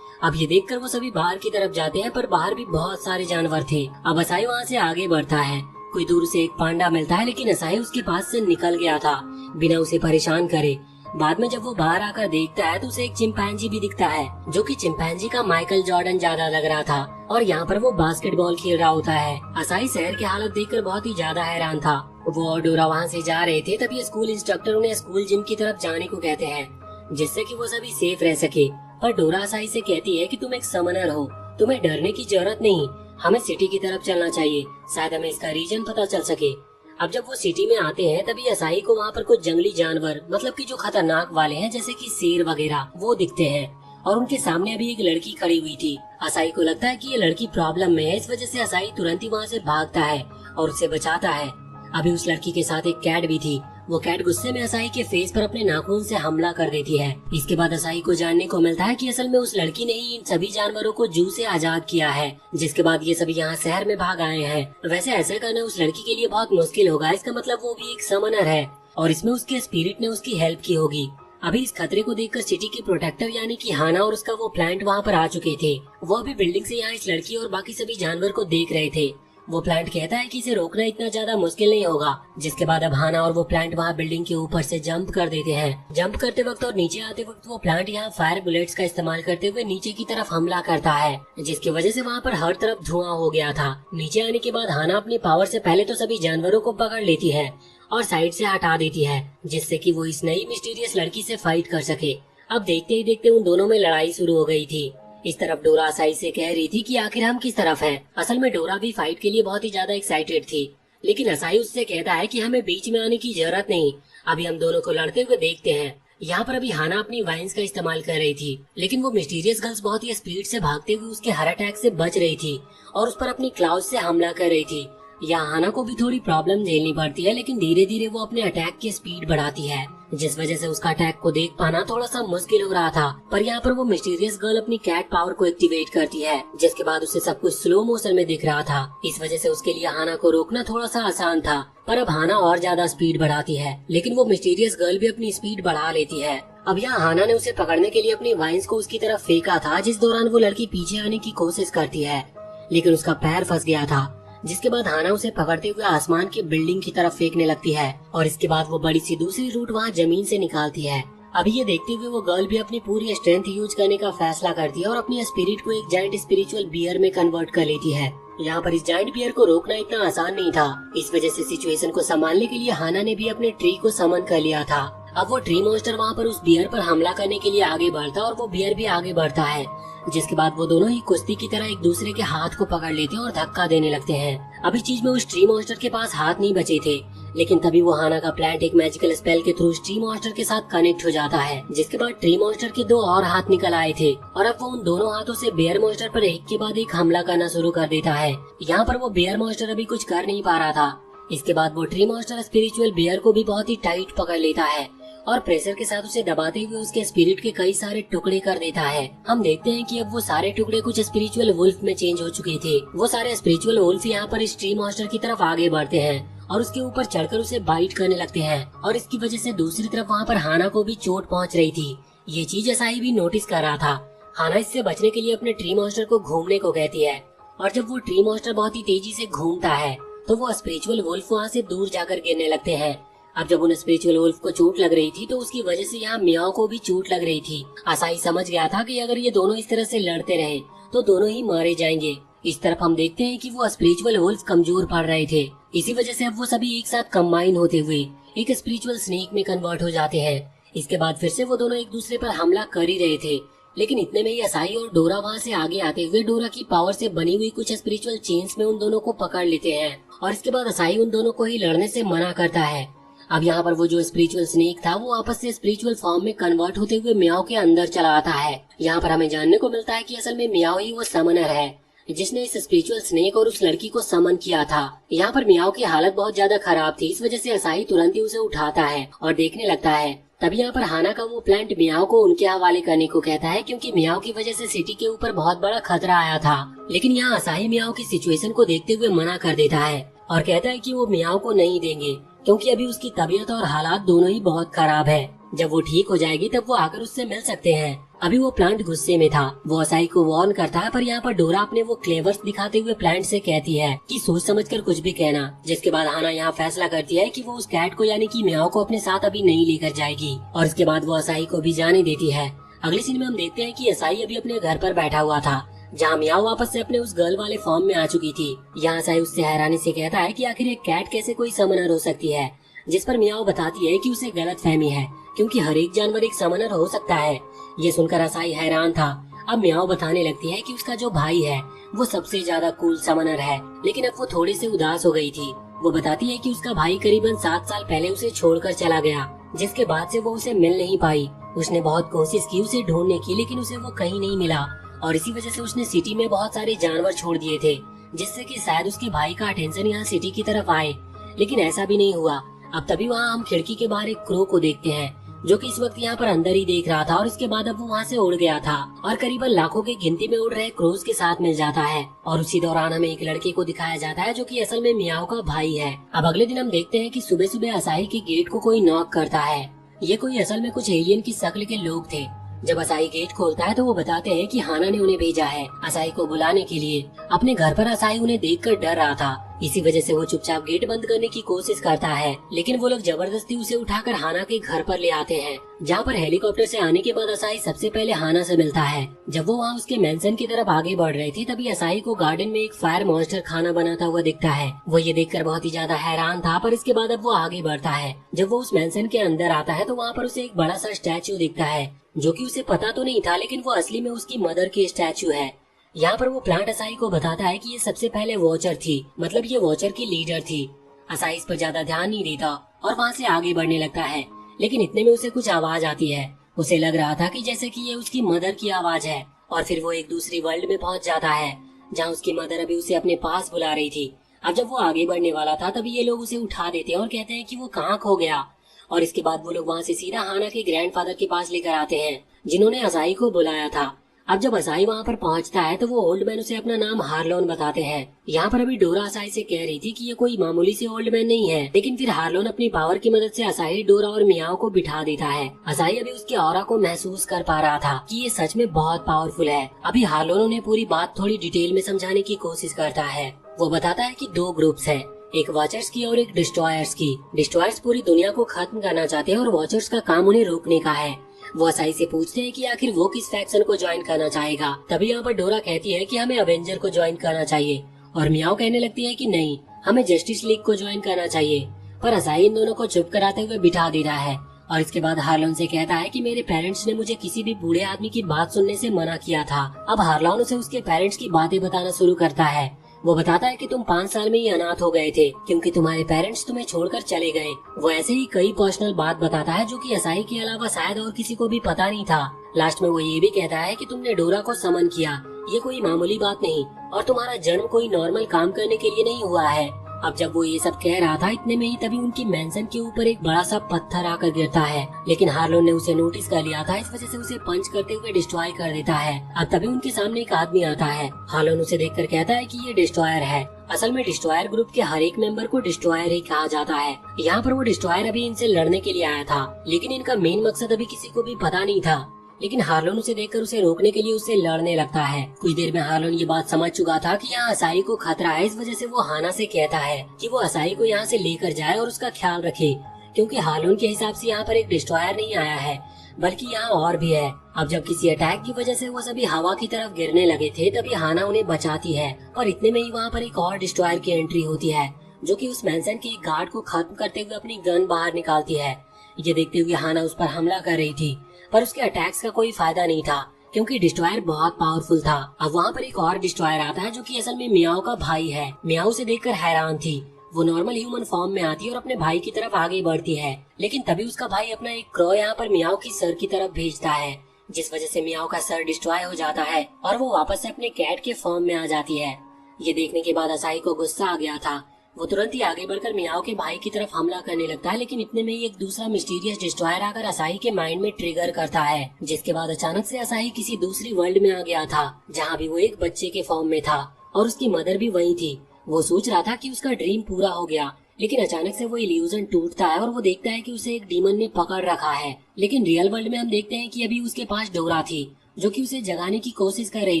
अब ये देखकर वो सभी बाहर की तरफ जाते हैं, पर बाहर भी बहुत सारे जानवर थे। अब असाई वहाँ से आगे बढ़ता है। कोई दूर से एक पांडा मिलता है, लेकिन असाई उसके पास से निकल गया था बिना उसे परेशान करे। बाद में जब वो बाहर आकर देखता है तो उसे एक चिंपैंजी भी दिखता है, जो कि चिंपैंजी का माइकल जॉर्डन ज्यादा लग रहा था। और यहाँ पर वो बास्केटबॉल खेल रहा होता है। असाई शहर की हालत देखकर बहुत ही ज्यादा हैरान था। वो और डोरा वहाँ से जा रहे थे, तभी स्कूल इंस्ट्रक्टर उन्हें स्कूल जिम की तरफ जाने को कहते हैं, जिससे कि वो सभी सेफ रह सके। पर डोरा असाई से कहती है कि तुम एक समनर हो, तुम्हें डरने की जरूरत नहीं, हमें सिटी की तरफ चलना चाहिए, शायद हमें इसका रीजन पता चल सके। अब जब वो सिटी में आते हैं तभी असाई को वहाँ पर कुछ जंगली जानवर, मतलब कि जो खतरनाक वाले हैं, जैसे कि शेर वगैरह, वो दिखते हैं। और उनके सामने अभी एक लड़की खड़ी हुई थी। असाई को लगता है कि ये लड़की प्रॉब्लम में है, इस वजह से असाई तुरंत ही वहाँ से भागता है और उसे बचाता है। अभी उस लड़की के साथ एक कैट भी थी। वो कैट गुस्से में असाई के फेस पर अपने नाखून से हमला कर देती है। इसके बाद असाई को जानने को मिलता है कि असल में उस लड़की ने ही इन सभी जानवरों को जू से आजाद किया है, जिसके बाद ये सभी यहाँ शहर में भाग आए हैं। वैसे ऐसा करना उस लड़की के लिए बहुत मुश्किल होगा, इसका मतलब वो भी एक समनर है और इसमें उसके स्पिरिट ने उसकी हेल्प की होगी। अभी इस खतरे को देखकर सिटी के प्रोटेक्टर यानी कि हाना और उसका वो प्लांट वहाँ पर आ चुके थे। वो अभी बिल्डिंग से यहाँ इस लड़की और बाकी सभी जानवर को देख रहे थे। वो प्लांट कहता है कि इसे रोकना इतना ज्यादा मुश्किल नहीं होगा। जिसके बाद अब हाना और वो प्लांट वहाँ बिल्डिंग के ऊपर से जंप कर देते हैं। जंप करते वक्त और नीचे आते वक्त वो प्लांट यहाँ फायर बुलेट्स का इस्तेमाल करते हुए नीचे की तरफ हमला करता है, जिसकी वजह से वहाँ पर हर तरफ धुआं हो गया था। नीचे आने के बाद हाना अपनी पावर से पहले तो सभी जानवरों को पकड़ लेती है और साइड से हटा देती है, जिससे कि वो इस नई मिस्टीरियस लड़की से फाइट कर सके। अब देखते ही देखते उन दोनों में लड़ाई शुरू हो गई थी। इस तरफ डोरा असाई से कह रही थी कि आखिर हम किस तरफ हैं। असल में डोरा भी फाइट के लिए बहुत ही ज्यादा एक्साइटेड थी, लेकिन असाई उससे कहता है कि हमें बीच में आने की जरूरत नहीं, अभी हम दोनों को लड़ते हुए देखते हैं। यहाँ पर अभी हाना अपनी वाइन्स का इस्तेमाल कर रही थी, लेकिन वो मिस्टीरियस गर्ल्स बहुत ही स्पीड से भागते हुए उसके हर अटैक से बच रही थी और उस पर अपनी क्लाउज से हमला कर रही थी। यहाँ हाना को भी थोड़ी प्रॉब्लम झेलनी पड़ती है, लेकिन धीरे धीरे वो अपने अटैक की स्पीड बढ़ाती है, जिस वजह से उसका अटैक को देख पाना थोड़ा सा मुश्किल हो रहा था। पर यहाँ पर वो मिस्टीरियस गर्ल अपनी कैट पावर को एक्टिवेट करती है, जिसके बाद उसे सब कुछ स्लो मोशन में दिख रहा था। इस वजह से उसके लिए हाना को रोकना थोड़ा सा आसान था। पर अब हाना और ज्यादा स्पीड बढ़ाती है, लेकिन वो मिस्टीरियस गर्ल भी अपनी स्पीड बढ़ा लेती है। अब यहाँ हाना ने उसे पकड़ने के लिए अपनी वाइन्स को उसकी तरफ फेंका था, जिस दौरान वो लड़की पीछे आने की कोशिश करती है, लेकिन उसका पैर फंस गया था। जिसके बाद हाना उसे पकड़ते हुए आसमान की बिल्डिंग की तरफ फेंकने लगती है और इसके बाद वो बड़ी सी दूसरी रूट वहाँ जमीन से निकालती है। अभी ये देखते हुए वो गर्ल भी अपनी पूरी स्ट्रेंथ यूज करने का फैसला करती है और अपनी स्पिरिट को एक जायंट स्पिरिचुअल बियर में कन्वर्ट कर लेती है। यहाँ पर इस जायंट बियर को रोकना इतना आसान नहीं था। इस वजह से सिचुएशन को संभालने के लिए हाना ने भी अपने ट्री को समन कर लिया था। अब वो ट्री मॉन्स्टर वहाँ पर उस बियर पर हमला करने के लिए आगे बढ़ता और वो बियर भी आगे बढ़ता है, जिसके बाद वो दोनों ही कुश्ती की तरह एक दूसरे के हाथ को पकड़ लेते हैं और धक्का देने लगते हैं। अब इस चीज में उस ट्री मॉन्स्टर के पास हाथ नहीं बचे थे, लेकिन तभी वो हाना का प्लांट एक मैजिकल स्पेल के थ्रू ट्री मॉन्स्टर के साथ कनेक्ट हो जाता है, जिसके बाद ट्री मॉन्स्टर के 2 और हाथ निकल आए थे और अब वो उन दोनों हाथों से बेयर मॉन्स्टर पर एक के बाद एक हमला करना शुरू कर देता है। यहाँ पर वो बेयर मॉन्स्टर अभी कुछ कर नहीं पा रहा था। इसके बाद वो ट्री मॉन्स्टर स्पिरिचुअल बेयर को भी बहुत ही टाइट पकड़ लेता है और प्रेशर के साथ उसे दबाते हुए उसके स्पिरिट के कई सारे टुकड़े कर देता है। हम देखते हैं कि अब वो सारे टुकड़े कुछ स्पिरिचुअल वुल्फ में चेंज हो चुके थे। वो सारे स्पिरिचुअल वुल्फ यहाँ पर इस ट्री मॉन्स्टर की तरफ आगे बढ़ते हैं और उसके ऊपर चढ़कर उसे बाइट करने लगते हैं और इसकी वजह से दूसरी तरफ वहाँ पर हाना को भी चोट पहुँच रही थी। ये चीज असाई भी नोटिस कर रहा था। हाना इससे बचने के लिए अपने ट्री मॉन्स्टर को घूमने को कहती है और जब वो ट्री मॉन्स्टर बहुत ही तेजी से घूमता है तो वो स्पिरिचुअल वुल्फ वहाँ से दूर जाकर गिरने लगते हैं। अब जब उन स्पिरिचुअल वुल्फ को चोट लग रही थी तो उसकी वजह से यहाँ मियाओ को भी चोट लग रही थी। असाई समझ गया था कि अगर ये दोनों इस तरह से लड़ते रहे तो दोनों ही मारे जाएंगे। इस तरफ हम देखते हैं कि वो स्पिरिचुअल वुल्फ कमजोर पड़ रहे थे। इसी वजह से अब वो सभी एक साथ कंबाइन होते हुए एक स्पिरिचुअल स्नेक में कन्वर्ट हो जाते हैं। इसके बाद फिर से वो दोनों एक दूसरे पर हमला कर ही रहे थे, लेकिन इतने में ही असाई और डोरा वहाँ से आगे आते हुए डोरा की पावर से बनी हुई कुछ स्पिरिचुअल चेन्स में उन दोनों को पकड़ लेते हैं और इसके बाद असाई उन दोनों को ही लड़ने से मना करता है। अब यहाँ पर वो जो स्पिरिचुअल स्नेक था वो आपस से स्पिरिचुअल फॉर्म में कन्वर्ट होते हुए मियाओ के अंदर चला आता है। यहाँ पर हमें जानने को मिलता है कि असल में मियाओ ही वो समनर है जिसने इस स्पिरिचुअल स्नेक और उस लड़की को समन किया था। यहाँ पर मियाओ की हालत बहुत ज्यादा खराब थी, इस वजह से असाई तुरंत ही उसे उठाता है और देखने लगता है। तभी यहाँ पर हाना का वो प्लांट मियाओ को उनके हवाले करने को कहता है, क्योंकि मियाओ की वजह से सिटी के ऊपर बहुत बड़ा खतरा आया था। लेकिन यहाँ असाई मियाओ की सिचुएशन को देखते हुए मना कर देता है और कहता है कि वो मियाओ को नहीं देंगे, क्योंकि अभी उसकी तबीयत और हालात दोनों ही बहुत खराब है। जब वो ठीक हो जाएगी तब वो आकर उससे मिल सकते हैं। अभी वो प्लांट गुस्से में था। वो असाई को वार्न करता है, पर यहाँ पर डोरा अपने वो क्लेवर्स दिखाते हुए प्लांट से कहती है कि सोच समझकर कुछ भी कहना। जिसके बाद हाना यहाँ फैसला करती है कि वो उस कैट को यानी कि मियाओ को अपने साथ अभी नहीं लेकर जाएगी और इसके बाद वो असाई को भी जाने देती है। अगले सीन में हम देखते हैं कि असाई अभी अपने घर पर बैठा हुआ था, जहाँ मियाओ वापस से अपने उस गर्ल वाले फॉर्म में आ चुकी थी। यहाँ असाई उससे हैरानी से कहता है कि आखिर एक कैट कैसे कोई समनर हो सकती है, जिस पर मियाओ बताती है कि उसे गलत फहमी है, क्योंकि हर एक जानवर एक समनर हो सकता है। ये सुनकर असाई हैरान था। अब मियाओ बताने लगती है कि उसका जो भाई है वो सबसे ज्यादा कूल समनर है, लेकिन अब वो थोड़ी से उदास हो गई थी। वो बताती है कि उसका भाई करीबन 7 साल पहले उसे छोड़कर चला गया, जिसके बाद से वो उसे मिल नहीं पाई। उसने बहुत कोशिश की उसे ढूंढने की, लेकिन उसे वो कहीं नहीं मिला और इसी वजह से उसने सिटी में बहुत सारे जानवर छोड़ दिए थे, जिससे कि शायद उसके भाई का अटेंशन यहाँ सिटी की तरफ आए, लेकिन ऐसा भी नहीं हुआ। अब तभी वहाँ हम खिड़की के बाहर एक क्रो को देखते हैं, जो कि इस वक्त यहाँ पर अंदर ही देख रहा था और इसके बाद अब वो वहाँ से उड़ गया था और करीबन लाखों की गिनती में उड़ रहे क्रोज के साथ मिल जाता है। और उसी दौरान हमें एक लड़के को दिखाया जाता है जो कि असल में मियाओ का भाई है। अब अगले दिन हम देखते हैं कि सुबह सुबह असाई के गेट को कोई नॉक करता है। ये कोई असल में कुछ एलियन की शक्ल के लोग थे। जब असाई गेट खोलता है तो वो बताते हैं कि हाना ने उन्हें भेजा है असाई को बुलाने के लिए। अपने घर पर असाई उन्हें देखकर डर रहा था, इसी वजह से वो चुपचाप गेट बंद करने की कोशिश करता है, लेकिन वो लोग जबरदस्ती उसे उठाकर हाना के घर पर ले आते हैं, जहाँ पर हेलीकॉप्टर से आने के बाद असाई सबसे पहले हाना से मिलता है। जब वो वहाँ उसके मेंशन की तरफ आगे बढ़ रहे थे तभी असाई को गार्डन में एक फायर मॉन्स्टर खाना बनाता हुआ दिखता है। वो ये देखकर बहुत ही ज्यादा हैरान था, पर इसके बाद अब वो आगे बढ़ता है। जब वो उस मेंशन के अंदर आता है तो वहाँ पर उसे एक बड़ा सा स्टैचू दिखता है, जो कि उसे पता तो नहीं था, लेकिन वो असली में उसकी मदर की स्टैचू है। यहाँ पर वो प्लांट असाई को बताता है कि ये सबसे पहले वॉचर थी, मतलब ये वॉचर की लीडर थी। असाई इस पर ज्यादा ध्यान नहीं देता और वहाँ से आगे बढ़ने लगता है, लेकिन इतने में उसे कुछ आवाज आती है। उसे लग रहा था कि जैसे कि ये उसकी मदर की आवाज है और फिर वो एक दूसरी वर्ल्ड में पहुंच जाता है, जहाँ उसकी मदर अभी उसे अपने पास बुला रही थी। अब जब वो आगे बढ़ने वाला था तभी ये लोग उसे उठा देते हैं और कहते हैं कि वो कहाँ खो गया, और इसके बाद वो लोग वहाँ से सीधा हाना के ग्रैंडफादर के पास लेकर आते हैं, जिन्होंने असाई को बुलाया था। अब जब असाई वहाँ पर पहुँचता है तो वो ओल्ड मैन उसे अपना नाम हार्लोन बताते हैं। यहाँ पर अभी डोरा असाई से कह रही थी कि ये कोई मामूली से ओल्ड मैन नहीं है, लेकिन फिर हार्लोन अपनी पावर की मदद से असाई, डोरा और मियाओ को बिठा देता है। असाई अभी उसकी ऑरा को महसूस कर पा रहा था कि ये सच में बहुत पावरफुल है। अभी हार्लोन उन्हें पूरी बात थोड़ी डिटेल में समझाने की कोशिश करता है। वो बताता है कि 2 ग्रुप्स है, एक वॉचर्स की और एक डिस्ट्रॉयर्स की। डिस्ट्रॉयर्स पूरी दुनिया को खत्म करना चाहते हैं और वॉचर्स का काम उन्हें रोकने का है। वो असाई से पूछते हैं कि आखिर वो किस फैक्शन को ज्वाइन करना चाहेगा। तभी यहाँ पर डोरा कहती है कि हमें अवेंजर को ज्वाइन करना चाहिए और मियाओ कहने लगती है कि नहीं, हमें जस्टिस लीग को ज्वाइन करना चाहिए। पर असाई इन दोनों को चुप कराते हुए बिठा दे रहा है और इसके बाद हार्लोन से कहता है कि मेरे पेरेंट्स ने मुझे किसी भी बूढ़े आदमी की बात सुनने से मना किया था। अब हार्लोन उसे उसके पेरेंट्स की बातें बताना शुरू करता है। वो बताता है कि तुम 5 साल में ही अनाथ हो गए थे क्योंकि तुम्हारे पेरेंट्स तुम्हें छोड़कर चले गए। वो ऐसे ही कई पर्सनल बात बताता है जो कि असाई के अलावा शायद और किसी को भी पता नहीं था। लास्ट में वो ये भी कहता है कि तुमने डोरा को समन किया, ये कोई मामूली बात नहीं और तुम्हारा जन्म कोई नॉर्मल काम करने के लिए नहीं हुआ है। अब जब वो ये सब कह रहा था इतने में ही तभी उनकी मेंशन के ऊपर एक बड़ा सा पत्थर आकर गिरता है, लेकिन हार्लोन ने उसे नोटिस कर लिया था, इस वजह से उसे पंच करते हुए डिस्ट्रॉय कर देता है। अब तभी उनके सामने एक आदमी आता है। हार्लोन उसे देखकर कहता है कि ये डिस्ट्रॉयर है। असल में डिस्ट्रॉयर ग्रुप के हर एक मेंबर को डिस्ट्रॉयर ही कहा जाता है। यहाँ पर वो डिस्ट्रॉयर अभी इनसे लड़ने के लिए आया था, लेकिन इनका मेन मकसद अभी किसी को भी पता नहीं था। लेकिन हार्लोन उसे देखकर उसे रोकने के लिए उससे लड़ने लगता है। कुछ देर में हार्लोन ये बात समझ चुका था कि यहाँ असाई को खतरा है, इस वजह से वो हाना से कहता है कि वो असाई को यहाँ से लेकर जाए और उसका ख्याल रखे, क्योंकि हार्लोन के हिसाब से यहाँ पर एक डिस्ट्रॉयर नहीं आया है बल्कि यहाँ और भी है। अब जब किसी अटैक की वजह से वो सभी हवा की तरफ गिरने लगे थे तभी हाना उन्हें बचाती है और इतने में ही वहाँ पर एक और डिस्ट्रॉयर की एंट्री होती है जो कि उस मेंशन के एक गार्ड को खत्म करते हुए अपनी गन बाहर निकालती है। ये देखते हुए हाना उस पर हमला कर रही थी पर उसके अटैक्स का कोई फायदा नहीं था क्योंकि डिस्ट्रॉयर बहुत पावरफुल था। अब वहाँ पर एक और डिस्ट्रॉयर आता है जो कि असल में मियाओ का भाई है। मियाओ से देखकर हैरान थी। वो नॉर्मल ह्यूमन फॉर्म में आती है और अपने भाई की तरफ आगे बढ़ती है, लेकिन तभी उसका भाई अपना एक क्रो यहाँ पर मियाओ की सर की तरफ भेजता है, जिस वजह से मियाओ का सर डिस्ट्रॉय हो जाता है और वो वापस से अपने कैट के फॉर्म में आ जाती है। ये देखने के बाद असाई को गुस्सा आ गया था। वो तुरंत ही आगे बढ़कर मियाओ के भाई की तरफ हमला करने लगता है, लेकिन इतने में ही एक दूसरा मिस्टीरियस डिस्ट्रॉयर आकर असाई के माइंड में ट्रिगर करता है, जिसके बाद अचानक से असाई किसी दूसरी वर्ल्ड में आ गया था जहाँ भी वो एक बच्चे के फॉर्म में था और उसकी मदर भी वही थी। वो सोच रहा था कि उसका ड्रीम पूरा हो गया, लेकिन अचानक से वो इल्यूजन टूटता है और वो देखता है कि उसे एक डीमन ने पकड़ रखा है। लेकिन रियल वर्ल्ड में हम देखते हैं कि अभी उसके पास डोरा थी जो कि उसे जगाने की कोशिश कर रही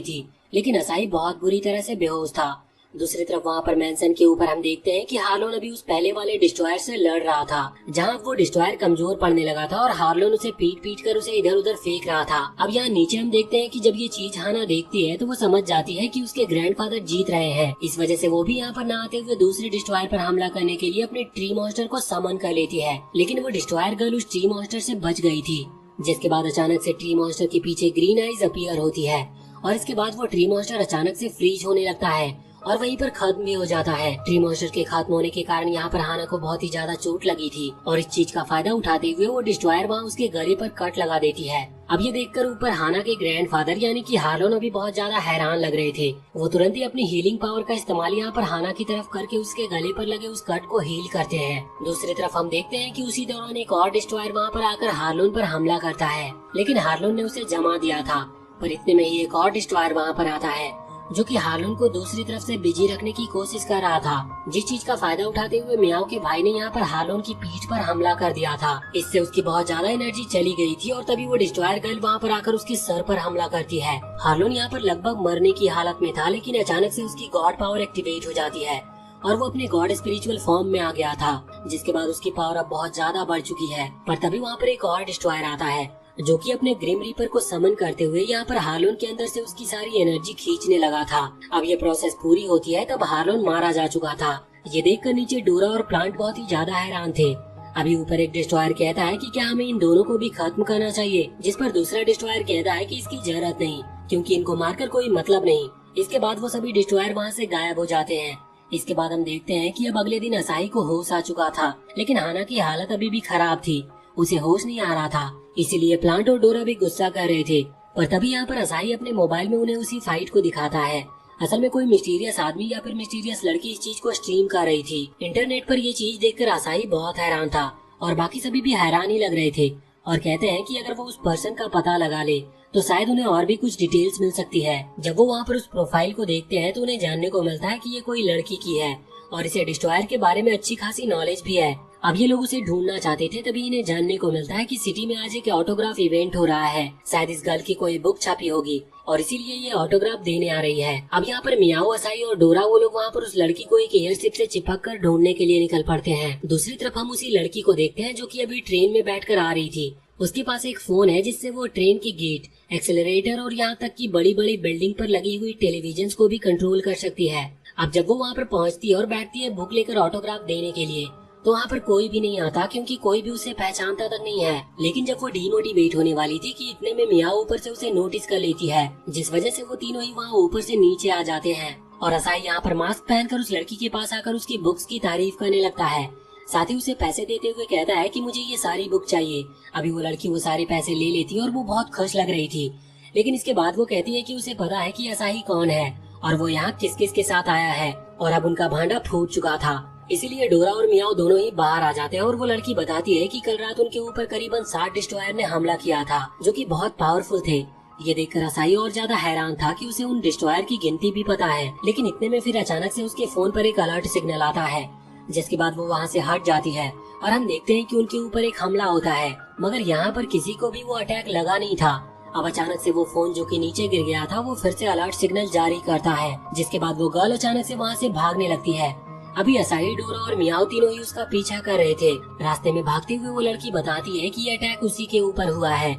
थी, लेकिन असाई बहुत बुरी तरह से बेहोश था। दूसरी तरफ वहाँ पर मेंशन के ऊपर हम देखते हैं कि हार्लोन अभी उस पहले वाले डिस्ट्रॉयर से लड़ रहा था जहाँ वो डिस्ट्रॉयर कमजोर पड़ने लगा था और हार्लोन उसे पीट पीट कर उसे इधर उधर फेंक रहा था। अब यहाँ नीचे हम देखते हैं कि जब ये चीज हाना देखती है तो वो समझ जाती है कि उसके ग्रैंडफादर जीत रहे हैं। इस वजह से वो भी यहाँ पर न आते हुए दूसरे डिस्ट्रॉयर पर हमला करने के लिए अपने ट्री मॉन्स्टर को समन कर लेती है, लेकिन वो डिस्ट्रॉयर गर्ल उस ट्री मॉन्स्टर से बच गई थी। जिसके बाद अचानक से ट्री मॉन्स्टर के पीछे ग्रीन आइज अपीयर होती है और इसके बाद वो ट्री मॉन्स्टर अचानक से फ्रीज होने लगता है और वहीं पर खत्म भी हो जाता है। ट्री मॉन्स्टर के खत्म होने के कारण यहाँ पर हाना को बहुत ही ज्यादा चोट लगी थी और इस चीज का फायदा उठाते हुए वो डिस्ट्रॉयर वहाँ उसके गले पर कट लगा देती है। अब ये देखकर ऊपर हाना के ग्रैंडफादर यानी कि हार्लोन अभी बहुत ज्यादा हैरान लग रहे थे। वो तुरंत ही अपनी हीलिंग पावर का इस्तेमाल यहाँ पर हाना की तरफ करके उसके गले पर लगे उस कट को हील करते हैं। दूसरी तरफ हम देखते हैं कि उसी दौरान एक और डिस्ट्रॉयर वहाँ पर आकर हार्लोन पर हमला करता है, लेकिन हार्लोन ने उसे जमा दिया था। पर इतने में ही एक और डिस्ट्रॉयर वहाँ पर आता है जो कि हार्लोन को दूसरी तरफ से बिजी रखने की कोशिश कर रहा था, जिस चीज का फायदा उठाते हुए मियाओ के भाई ने यहाँ पर हार्लोन की पीठ पर हमला कर दिया था। इससे उसकी बहुत ज्यादा एनर्जी चली गई थी और तभी वो डिस्ट्रॉयर गर्ल वहाँ पर आकर उसके सर पर हमला करती है। हार्लोन यहाँ पर लगभग मरने की हालत में था, लेकिन अचानक से उसकी गॉड पावर एक्टिवेट हो जाती है और वो अपने गॉड स्पिरिचुअल फॉर्म में आ गया था, जिसके बाद उसकी पावर अब बहुत ज्यादा बढ़ चुकी है। पर तभी वहाँ पर एक और डिस्ट्रॉयर आता है जो कि अपने ग्रिम रीपर को समन करते हुए यहाँ पर हार्लोन के अंदर से उसकी सारी एनर्जी खींचने लगा था। अब ये प्रोसेस पूरी होती है तब हार्लोन मारा जा चुका था। ये देखकर नीचे डोरा और प्लांट बहुत ही ज्यादा हैरान थे। अभी ऊपर एक डिस्ट्रॉयर कहता है कि क्या हमें इन दोनों को भी खत्म करना चाहिए, जिस पर दूसरा डिस्ट्रॉयर कहता है कि इसकी जरूरत नहीं क्योंकि इनको मारकर कोई मतलब नहीं। इसके बाद वो सभी डिस्ट्रॉयर वहाँ से गायब हो जाते हैं। इसके बाद हम देखते हैं कि अब अगले दिन असाई को होश आ चुका था, लेकिन हाना की हालत अभी भी खराब थी, उसे होश नहीं आ रहा था, इसीलिए प्लांट और डोरा भी गुस्सा कर रहे थे। पर तभी यहाँ पर असाई अपने मोबाइल में उन्हें उसी फाइट को दिखाता है। असल में कोई मिस्टीरियस आदमी या फिर मिस्टीरियस लड़की इस चीज को स्ट्रीम कर रही थी। इंटरनेट पर ये चीज देखकर असाई बहुत हैरान था और बाकी सभी भी हैरान ही लग रहे थे और कहते हैं कि अगर वो उस पर्सन का पता लगा ले तो शायद उन्हें और भी कुछ डिटेल्स मिल सकती है। जब वो वहाँ पर उस प्रोफाइल को देखते हैं तो उन्हें जानने को मिलता है कि ये कोई लड़की की है और इसे डिस्ट्रॉयर के बारे में अच्छी खासी नॉलेज भी है। अब ये लोग उसे ढूंढना चाहते थे, तभी इन्हें जानने को मिलता है कि सिटी में आज एक ऑटोग्राफ इवेंट हो रहा है। शायद इस गर्ल की कोई बुक छपी होगी, और इसीलिए ये ऑटोग्राफ देने आ रही है। अब यहाँ पर मियाओ, असाई और डोरा वो लोग वहाँ पर उस लड़की को एक एयरशिप से चिपक कर ढूंढने के लिए निकल पड़ते हैं। दूसरी तरफ हम उसी लड़की को देखते हैं जो कि अभी ट्रेन में बैठकर आ रही थी। उसके पास एक फोन है जिससे वो ट्रेन की गेट, एक्सेलरेटर और यहाँ तक कि बड़ी बड़ी बिल्डिंग पर लगी हुई टेलीविजन को भी कंट्रोल कर सकती है। अब जब वो वहाँ पर पहुँचती है और बैठती है बुक लेकर ऑटोग्राफ देने के लिए, तो वहाँ पर कोई भी नहीं आता क्योंकि कोई भी उसे पहचानता तक नहीं है। लेकिन जब वो डीमोटिवेट होने वाली थी कि इतने में मियाओ ऊपर से उसे नोटिस कर लेती है, जिस वजह से वो तीनों ही वहाँ ऊपर से नीचे आ जाते हैं। और असाई यहाँ पर मास्क पहनकर उस लड़की के पास आकर उसकी बुक्स की तारीफ करने लगता है, साथ ही उसे पैसे देते हुए कहता है कि मुझे ये सारी बुक चाहिए। अभी वो लड़की वो सारे पैसे ले लेती है और वो बहुत खुश लग रही थी। लेकिन इसके बाद वो कहती है कि उसे पता है कि असाई कौन है और वो यहाँ किस किस के साथ आया है, और अब उनका भांडा फूट चुका था। इसीलिए डोरा और मियाओ दोनों ही बाहर आ जाते हैं और वो लड़की बताती है कि कल रात उनके ऊपर करीबन 60 डिस्ट्रॉयर ने हमला किया था, जो कि बहुत पावरफुल थे। ये देखकर असाई और ज्यादा हैरान था कि उसे उन डिस्ट्रॉयर की गिनती भी पता है। लेकिन इतने में फिर अचानक से उसके फोन पर एक अलर्ट सिग्नल आता है, जिसके बाद वो वहाँ से हट जाती है और हम देखते हैं कि उनके ऊपर एक हमला होता है। मगर यहाँ पर किसी को भी वो अटैक लगा नहीं था। अब अचानक से वो फोन जो कि नीचे गिर गया था वो फिर से अलर्ट सिग्नल जारी करता है, जिसके बाद वो गर्ल अचानक से वहाँ से भागने लगती है। अभी असाई, डोरा और मियाओ तीनों ही उसका पीछा कर रहे थे। रास्ते में भागते हुए वो लड़की बताती है कि ये अटैक उसी के ऊपर हुआ है।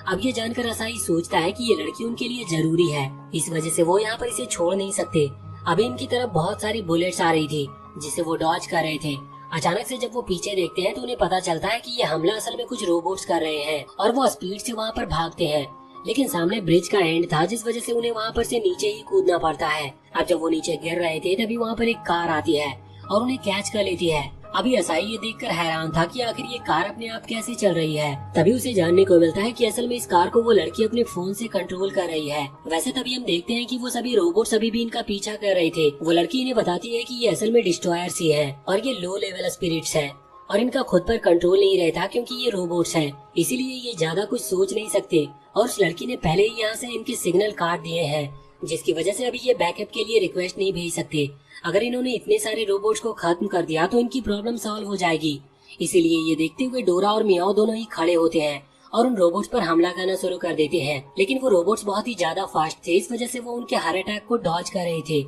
अब ये जानकर असाई सोचता है कि ये लड़की उनके लिए जरूरी है, इस वजह से वो यहाँ पर इसे छोड़ नहीं सकते। अभी इनकी तरफ बहुत सारी बुलेट्स आ रही थी जिसे वो डॉज कर रहे थे। अचानक से जब वो पीछे देखते हैं तो उन्हें पता चलता है कि ये हमला असल में कुछ रोबोट्स कर रहे हैं और वो स्पीड से वहाँ पर भागते हैं। लेकिन सामने ब्रिज का एंड था, जिस वजह से उन्हें वहाँ पर से नीचे ही कूदना पड़ता है। अब जब वो नीचे गिर रहे थे तभी वहाँ पर एक कार आती है और उन्हें कैच कर लेती है। अभी असाई ये देखकर हैरान था कि आखिर ये कार अपने आप कैसे चल रही है। तभी उसे जानने को मिलता है कि असल में इस कार को वो लड़की अपने फोन से कंट्रोल कर रही है। वैसे तभी हम देखते हैं कि वो सभी रोबोट्स अभी भी इनका पीछा कर रहे थे। वो लड़की इन्हें बताती है कि ये असल में डिस्ट्रॉयर्स ही है और ये लो लेवल स्पिरिट्स है और इनका खुद पर कंट्रोल नहीं रहता क्योंकि ये रोबोट्स हैं, इसीलिए ये ज्यादा कुछ सोच नहीं सकते। और उस लड़की ने पहले ही यहाँ से इनके सिग्नल काट दिए हैं, जिसकी वजह से अभी ये बैकअप के लिए रिक्वेस्ट नहीं भेज सकते। अगर इन्होंने इतने सारे रोबोट्स को खत्म कर दिया तो इनकी प्रॉब्लम सॉल्व हो जाएगी। इसीलिए ये देखते हुए डोरा और मियाओ दोनों ही खड़े होते हैं और उन रोबोट्स पर हमला करना शुरू कर देते हैं। लेकिन वो रोबोट्स बहुत ही ज्यादा फास्ट थे, इस वजह से वो उनके हर अटैक को डॉज कर रहे थे।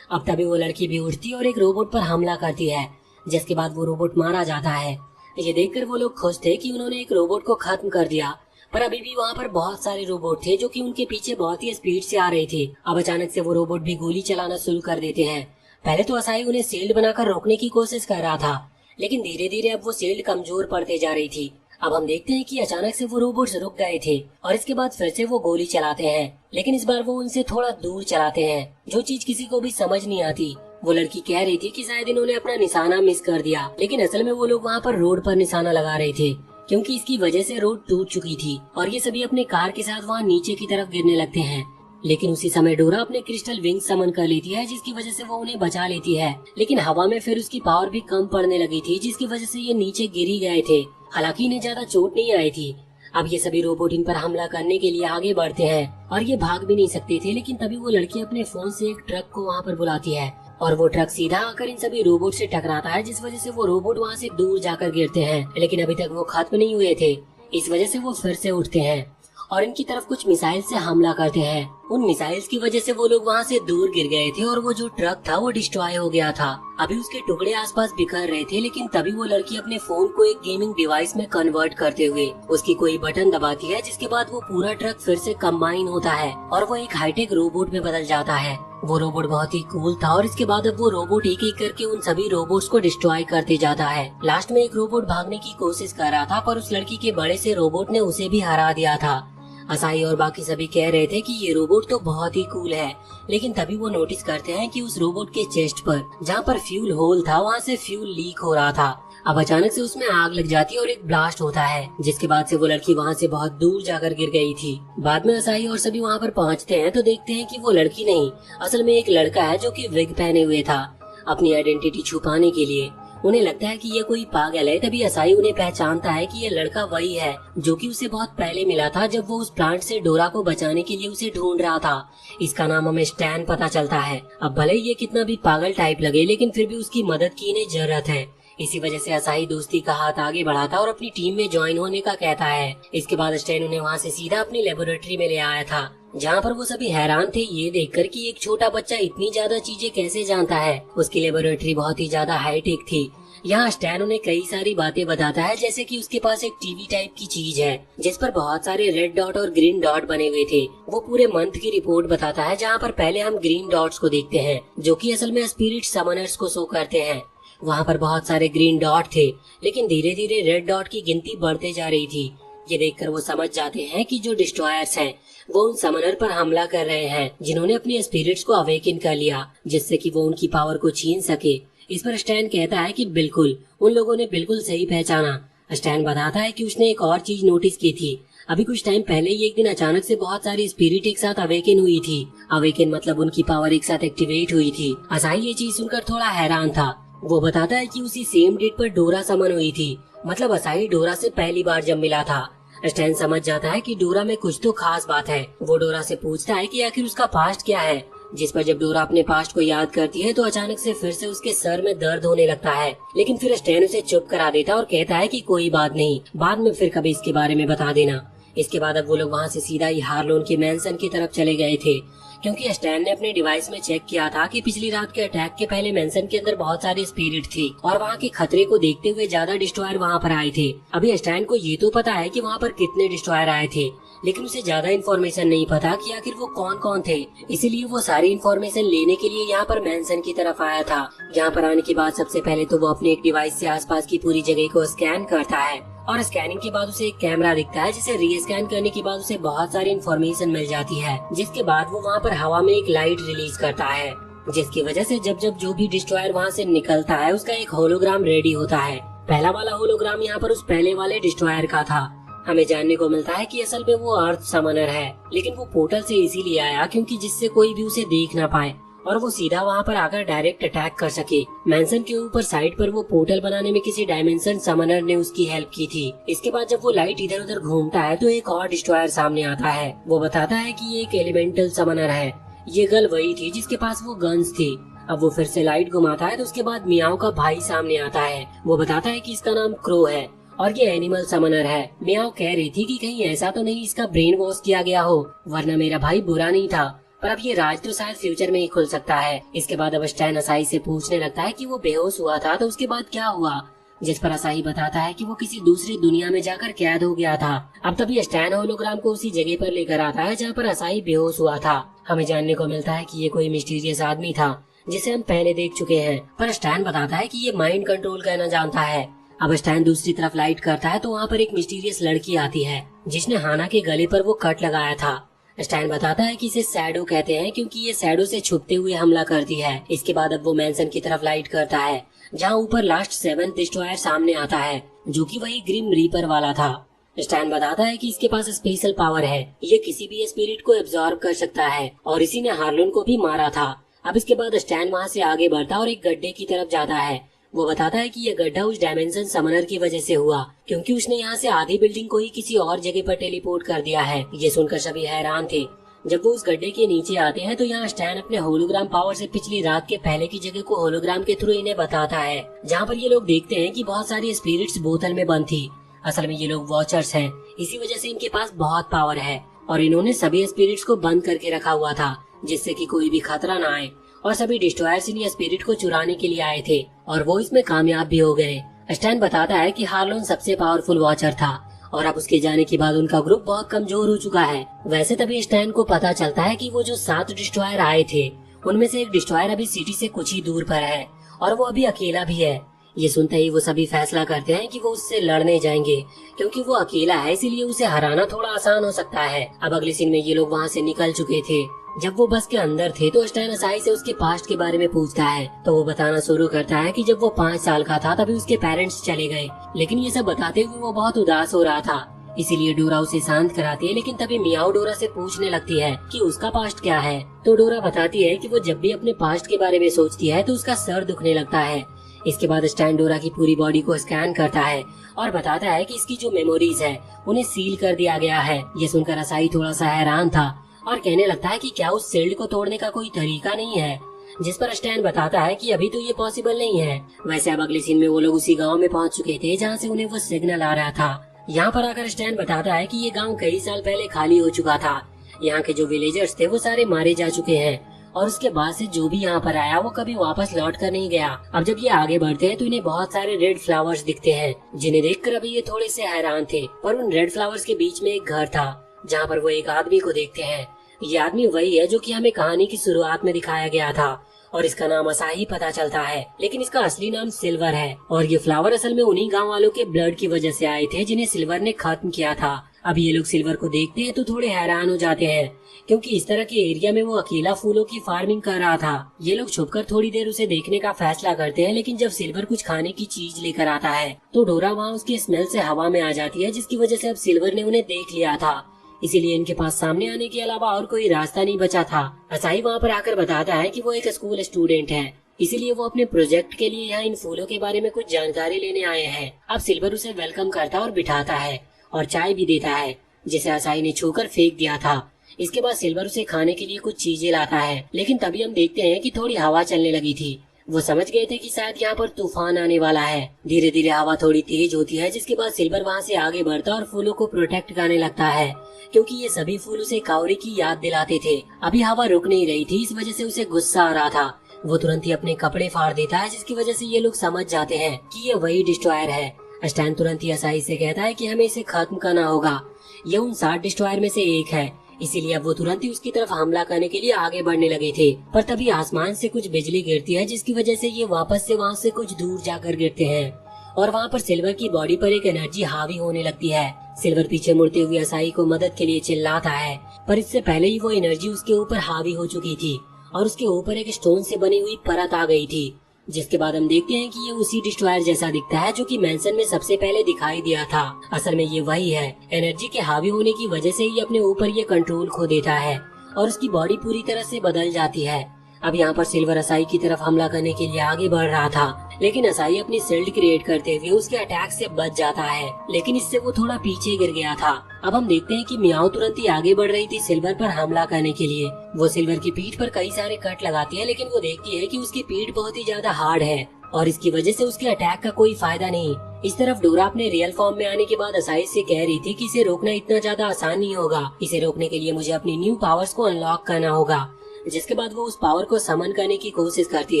अब तभी वो लड़की भी उठती और एक रोबोट पर हमला करती है, जिसके बाद वो रोबोट मारा जाता है। ये देखकर वो लोग खुश थे कि उन्होंने एक रोबोट को खत्म कर दिया, पर अभी भी वहाँ पर बहुत सारे रोबोट थे जो कि उनके पीछे बहुत ही स्पीड से आ रहे थे। अब अचानक से वो रोबोट भी गोली चलाना शुरू कर देते हैं। पहले तो असाई उन्हें शील्ड बनाकर रोकने की कोशिश कर रहा था, लेकिन धीरे धीरे अब वो शील्ड कमजोर पड़ते जा रही थी। अब हम देखते हैं कि अचानक से वो रोबोट्स रुक गए थे और इसके बाद फिर से वो गोली चलाते हैं, लेकिन इस बार वो उनसे थोड़ा दूर चलाते हैं, जो चीज किसी को भी समझ नहीं आती। वो लड़की कह रही थी कि शायद इन्होंने अपना निशाना मिस कर दिया, लेकिन असल में वो लोग वहाँ पर रोड पर निशाना लगा रहे थे क्योंकि इसकी वजह से रोड टूट चुकी थी और ये सभी अपने कार के साथ वहाँ नीचे की तरफ गिरने लगते हैं। लेकिन उसी समय डोरा अपने क्रिस्टल विंग समन कर लेती है, जिसकी वजह से वो उन्हें बचा लेती है। लेकिन हवा में फिर उसकी पावर भी कम पड़ने लगी थी, जिसकी वजह से ये नीचे गिर ही गए थे। हालांकि इन्हें ज्यादा चोट नहीं आई थी। अब ये सभी रोबोट इन पर हमला करने के लिए आगे बढ़ते हैं और ये भाग भी नहीं सकते थे। लेकिन तभी वो लड़की अपने फोन से एक ट्रक को वहाँ पर बुलाती है और वो ट्रक सीधा आकर इन सभी रोबोट से टकराता है, जिस वजह से वो रोबोट वहाँ से दूर जाकर गिरते हैं। लेकिन अभी तक वो खत्म नहीं हुए थे, इस वजह से वो फिर से उठते हैं और इनकी तरफ कुछ मिसाइल से हमला करते हैं। उन मिसाइल्स की वजह से वो लोग वहाँ से दूर गिर गए थे और वो जो ट्रक था वो डिस्ट्रॉय हो गया था। अभी उसके टुकड़े आसपास बिखर रहे थे, लेकिन तभी वो लड़की अपने फोन को एक गेमिंग डिवाइस में कन्वर्ट करते हुए उसकी कोई बटन दबाती है, जिसके बाद वो पूरा ट्रक फिर से कंबाइन होता है और वो एक हाईटेक रोबोट में बदल जाता है। वो रोबोट बहुत ही कूल था और इसके बाद अब वो रोबोट एक एक करके उन सभी रोबोट्स को डिस्ट्रॉय करते जाता है। लास्ट में एक रोबोट भागने की कोशिश कर रहा था, पर उस लड़की के बड़े से रोबोट ने उसे भी हरा दिया था। असाई और बाकी सभी कह रहे थे कि ये रोबोट तो बहुत ही कूल है, लेकिन तभी वो नोटिस करते हैं कि उस रोबोट के चेस्ट पर जहाँ पर फ्यूल होल था वहाँ से फ्यूल लीक हो रहा था। अब अचानक से उसमें आग लग जाती है और एक ब्लास्ट होता है, जिसके बाद से वो लड़की वहाँ से बहुत दूर जाकर गिर गई थी। बाद में असाई और सभी वहाँ पर पहुँचते हैं तो देखते हैं कि वो लड़की नहीं, असल में एक लड़का है जो कि विग पहने हुए था अपनी आइडेंटिटी छुपाने के लिए। उन्हें लगता है कि ये कोई पागल है। तभी असाई उन्हें पहचानता है कि ये लड़का वही है जो कि उसे बहुत पहले मिला था, जब वो उस प्लांट से डोरा को बचाने के लिए उसे ढूंढ रहा था। इसका नाम हमें स्टैन पता चलता है। अब भले ही ये कितना भी पागल टाइप लगे, लेकिन फिर भी उसकी मदद की इन्हें जरूरत है। इसी वजह से असाई दोस्ती का हाथ आगे बढ़ाता और अपनी टीम में ज्वाइन होने का कहता है। इसके बाद स्टैन उन्हें वहाँ से सीधा अपनी लेबोरेटरी में ले आया था, जहाँ पर वो सभी हैरान थे ये देखकर कि एक छोटा बच्चा इतनी ज्यादा चीजें कैसे जानता है। उसकी लेबोरेटरी बहुत ही ज्यादा हाईटेक थी। यहाँ स्टैन उन्हें कई सारी बातें बताता है, जैसे कि उसके पास एक टीवी टाइप की चीज है जिस पर बहुत सारे रेड डॉट और ग्रीन डॉट बने हुए थे। वो पूरे मंथ की रिपोर्ट बताता है, जहाँ पर पहले हम ग्रीन डॉट्स को देखते हैं जो कि असल में स्पिरिट समनर्स को शो करते हैं। वहाँ पर बहुत सारे ग्रीन डॉट थे, लेकिन धीरे धीरे रेड डॉट की गिनती बढ़ते जा रही थी। ये देखकर वो समझ जाते हैं कि जो डिस्ट्रॉयर्स हैं वो उन समनर पर हमला कर रहे हैं जिन्होंने अपने स्पिरिट्स को अवेकन कर लिया, जिससे कि वो उनकी पावर को छीन सके। इस पर स्टैन कहता है कि बिल्कुल, उन लोगों ने बिल्कुल सही पहचाना। स्टैन बताता है कि उसने एक और चीज नोटिस की थी। अभी कुछ टाइम पहले ही एक दिन अचानक से बहुत सारी स्पिरिट एक साथ अवेकन हुई थी। अवेकन मतलब उनकी पावर एक साथ एक्टिवेट हुई थी। असाई ये चीज सुनकर थोड़ा हैरान था। वो बताता है कि उसी सेम डेट पर डोरा समन हुई थी, मतलब असाई डोरा से पहली बार जब मिला था। स्टैन समझ जाता है कि डोरा में कुछ तो खास बात है। वो डोरा से पूछता है कि आखिर उसका पास्ट क्या है, जिस पर जब डोरा अपने पास्ट को याद करती है तो अचानक से फिर से उसके सर में दर्द होने लगता है। लेकिन फिर स्टैन उसे चुप करा देता और कहता है कि कोई बात नहीं, बाद में फिर कभी इसके बारे में बता देना। इसके बाद अब वो लोग वहाँ से सीधा ही हार्लोन के मैंसन की तरफ चले गए थे, क्योंकि स्टैन ने अपने डिवाइस में चेक किया था कि पिछली रात के अटैक के पहले मैंसन के अंदर बहुत सारी स्पिरिट थी और वहाँ के खतरे को देखते हुए ज्यादा डिस्ट्रॉयर वहाँ पर आए थे। अभी स्टैन को ये तो पता है कि वहाँ पर कितने डिस्ट्रॉयर आए थे, लेकिन उसे ज्यादा इन्फॉर्मेशन नहीं पता कि आखिर वो कौन कौन थे। इसीलिए वो सारी इन्फॉर्मेशन लेने के लिए यहाँ पर मैंसन की तरफ आया था। यहाँ पर आने के बाद सबसे पहले तो वो अपने एक डिवाइस से आसपास की पूरी जगह को स्कैन करता है और स्कैनिंग के बाद उसे एक कैमरा दिखता है, जिसे रीस्कैन करने के बाद उसे बहुत सारी इन्फॉर्मेशन मिल जाती है। जिसके बाद वो वहाँ पर हवा में एक लाइट रिलीज करता है, जिसकी वजह से जब जब जो भी डिस्ट्रॉयर वहाँ से निकलता है उसका एक होलोग्राम रेडी होता है। पहला वाला होलोग्राम यहाँ पर उस पहले वाले डिस्ट्रॉयर का था। हमें जानने को मिलता है कि असल में वो अर्थ समनर है, लेकिन वो पोर्टल से इसीलिए आया क्योंकि जिससे कोई भी उसे देख ना पाए और वो सीधा वहाँ पर आकर डायरेक्ट अटैक कर सके। मैंसन के ऊपर साइड पर वो पोर्टल बनाने में किसी डायमेंशन समनर ने उसकी हेल्प की थी। इसके बाद जब वो लाइट इधर उधर घूमता है तो एक और डिस्ट्रॉयर सामने आता है। वो बताता है कि ये एक एलिमेंटल समनर है। ये गर्ल वही थी जिसके पास वो गन्स थी। अब वो फिर से लाइट घुमाता है तो उसके बाद मियाओ का भाई सामने आता है। वो बताता है कि इसका नाम क्रो है और ये एनिमल समनर है। मियाओ कह रही थी कि कहीं ऐसा तो नहीं इसका ब्रेन वॉश किया गया हो, वरना मेरा भाई बुरा नहीं था, पर अब ये राज तो शायद फ्यूचर में ही खुल सकता है। इसके बाद अब स्टैन असाई से पूछने लगता है कि वो बेहोश हुआ था तो उसके बाद क्या हुआ, जिस पर असाई बताता है कि वो किसी दूसरी दुनिया में जाकर कैद हो गया था। अब तभी स्टैन होलोग्राम को उसी जगह पर लेकर आता है जहाँ पर असाई बेहोश हुआ था। हमें जानने को मिलता है कि ये कोई मिस्टीरियस आदमी था जिसे हम पहले देख चुके हैं, पर स्टैन बताता है कि ये माइंड कंट्रोल करना जानता है। अब स्टैन दूसरी तरफ लाइट करता है तो वहाँ पर एक मिस्टीरियस लड़की आती है जिसने हाना के गले पर वो कट लगाया था। स्टैन बताता है कि इसे शैडो कहते हैं क्योंकि ये शैडो से छुपते हुए हमला करती है। इसके बाद अब वो मैंसन की तरफ लाइट करता है जहाँ ऊपर लास्ट 7th डिस्ट्रॉयर सामने आता है, जो कि वही ग्रिम रीपर वाला था। स्टैन बताता है कि इसके पास स्पेशल पावर है, ये किसी भी स्पिरिट को एब्जॉर्ब कर सकता है और इसी ने हार्लोन को भी मारा था। अब इसके बाद स्टैन वहाँ से आगे बढ़ता और एक गड्ढे की तरफ जाता है। वो बताता है कि यह गड्ढा उस डायमेंशन समनर की वजह से हुआ, क्योंकि उसने यहाँ से आधी बिल्डिंग को ही किसी और जगह पर टेलीपोर्ट कर दिया है। ये सुनकर सभी हैरान थे। जब वो उस गड्ढे के नीचे आते हैं तो यहाँ स्टैन अपने होलोग्राम पावर से पिछली रात के पहले की जगह को होलोग्राम के थ्रू इन्हें बताता है, जहाँ पर ये लोग देखते हैं कि बहुत सारी स्पिरिट्स बोतल में बंद थी। असल में ये लोग वॉचर्स हैं, इसी वजह से इनके पास बहुत पावर है और इन्होंने सभी स्पिरिट्स को बंद करके रखा हुआ था, जिससे कि कोई भी खतरा न आए। और सभी डिस्ट्रॉयर्स इन स्पिरिट को चुराने के लिए आए थे और वो इसमें कामयाब भी हो गए। स्टैन बताता है कि हार्लोन सबसे पावरफुल वॉचर था और अब उसके जाने के बाद उनका ग्रुप बहुत कमजोर हो चुका है। वैसे तभी स्टैन को पता चलता है कि वो जो 7 डिस्ट्रॉयर आए थे उनमें से एक डिस्ट्रॉयर अभी सिटी से कुछ ही दूर पर है और वो अभी अकेला भी है। ये सुनते ही वो सभी फैसला करते हैं कि वो उससे लड़ने जाएंगे, क्योंकि वो अकेला है इसीलिए उसे हराना थोड़ा आसान हो सकता है। अब अगले सीन में ये लोग वहाँ से निकल चुके थे। जब वो बस के अंदर थे तो स्टैन असाई से उसके पास्ट के बारे में पूछता है तो वो बताना शुरू करता है कि जब वो 5 साल का था तभी उसके पेरेंट्स चले गए, लेकिन ये सब बताते हुए वो बहुत उदास हो रहा था। इसीलिए डोरा उसे शांत कराती है, लेकिन तभी मियाओ डोरा से पूछने लगती है कि उसका पास्ट क्या है। तो डोरा बताती है कि वो जब भी अपने पास्ट के बारे में सोचती है तो उसका सर दुखने लगता है। इसके बाद स्टैन डोरा की पूरी बॉडी को स्कैन करता है और बताता है कि इसकी जो मेमोरीज है उन्हें सील कर दिया गया है। ये सुनकर असाई थोड़ा सा हैरान था और कहने लगता है कि क्या उस सील्ड को तोड़ने का कोई तरीका नहीं है, जिस पर स्टैन बताता है कि अभी तो ये पॉसिबल नहीं है। वैसे अब अगले सीन में वो लोग उसी गांव में पहुंच चुके थे जहां से उन्हें वो सिग्नल आ रहा था। यहाँ पर आकर स्टैन बताता है कि ये गांव कई साल पहले खाली हो चुका था। यहाँ के जो विलेजर्स थे वो सारे मारे जा चुके हैं और उसके बाद से जो भी यहाँ पर आया वो कभी वापस लौट कर नहीं गया। अब जब ये आगे बढ़ते हैं तो इन्हें बहुत सारे रेड फ्लावर्स दिखते हैं, जिन्हें देखकर अभी ये थोड़े से हैरान थे। पर उन रेड फ्लावर्स के बीच में एक घर था जहाँ पर वो एक आदमी को देखते हैं। ये आदमी वही है जो कि हमें कहानी की शुरुआत में दिखाया गया था और इसका नाम असाही पता चलता है, लेकिन इसका असली नाम सिल्वर है। और ये फ्लावर असल में उन्हीं गाँव वालों के ब्लड की वजह से आए थे जिन्हें सिल्वर ने खत्म किया था। अब ये लोग सिल्वर को देखते हैं तो थोड़े हैरान हो जाते हैं, क्योंकि इस तरह के एरिया में वो अकेला फूलों की फार्मिंग कर रहा था। ये लोग छुपकर थोड़ी देर उसे देखने का फैसला करते हैं, लेकिन जब सिल्वर कुछ खाने की चीज लेकर आता है तो डोरा वहाँ उसकी स्मेल से हवा में आ जाती है, जिसकी वजह से अब सिल्वर ने उन्हें देख लिया था। इसीलिए इनके पास सामने आने के अलावा और कोई रास्ता नहीं बचा था। असाही वहाँ पर आकर बताता है कि वो एक स्कूल स्टूडेंट है, इसीलिए वो अपने प्रोजेक्ट के लिए यहाँ इन फूलों के बारे में कुछ जानकारी लेने आए हैं। अब सिल्वर उसे वेलकम करता और बिठाता है और चाय भी देता है, जिसे असाही ने छूकर फेंक दिया था। इसके बाद सिल्वर उसे खाने के लिए कुछ चीजें लाता है, लेकिन तभी हम देखते हैं कि थोड़ी हवा चलने लगी थी। वो समझ गए थे कि शायद यहाँ पर तूफान आने वाला है। धीरे धीरे हवा थोड़ी तेज होती है, जिसके बाद सिल्वर वहाँ से आगे बढ़ता और फूलों को प्रोटेक्ट करने लगता है, क्योंकि ये सभी फूल उसे कावरे की याद दिलाते थे। अभी हवा रुक नहीं रही थी, इस वजह से उसे गुस्सा आ रहा था। वो तुरंत ही अपने कपड़े फाड़ देता है, जिसकी वजह से ये लोग समझ जाते हैं कि ये वही डिस्ट्रॉयर है। स्टैन तुरंत ही असाही से कहता है कि हमें इसे खत्म करना होगा, ये उन 60 डिस्ट्रॉयर में से एक है। इसीलिए अब वो तुरंत ही उसकी तरफ हमला करने के लिए आगे बढ़ने लगे थे। पर तभी आसमान से कुछ बिजली गिरती है, जिसकी वजह से ये वापस से वहाँ से कुछ दूर जाकर गिरते हैं और वहाँ पर सिल्वर की बॉडी पर एक एनर्जी हावी होने लगती है। सिल्वर पीछे मुड़ते हुए असाही को मदद के लिए चिल्लाता है, पर इससे पहले ही वो एनर्जी उसके ऊपर हावी हो चुकी थी और उसके ऊपर एक स्टोन से बनी हुई परत आ गई थी। जिसके बाद हम देखते हैं कि ये उसी डिस्ट्रॉयर जैसा दिखता है जो कि मैंसन में सबसे पहले दिखाई दिया था। असल में ये वही है। एनर्जी के हावी होने की वजह से ही अपने ऊपर ये कंट्रोल खो देता है और उसकी बॉडी पूरी तरह से बदल जाती है। अब यहाँ पर सिल्वर असाही की तरफ हमला करने के लिए आगे बढ़ रहा था, लेकिन असाही अपनी शील्ड क्रिएट करते हुए उसके अटैक से बच जाता है, लेकिन इससे वो थोड़ा पीछे गिर गया था। अब हम देखते हैं कि मियाओ तुरंत ही आगे बढ़ रही थी सिल्वर पर हमला करने के लिए। वो सिल्वर की पीठ पर कई सारे कट लगाती है, लेकिन वो देखती है कि उसकी पीठ बहुत ही ज्यादा हार्ड है और इसकी वजह से उसके अटैक का कोई फायदा नहीं। इस तरफ डोरा अपने रियल फॉर्म में आने के बाद असाही से कह रही थी कि इसे रोकना इतना ज्यादा आसान नहीं होगा। इसे रोकने के लिए मुझे अपनी न्यू पावर्स को अनलॉक करना होगा। जिसके बाद वो उस पावर को समन करने की कोशिश करती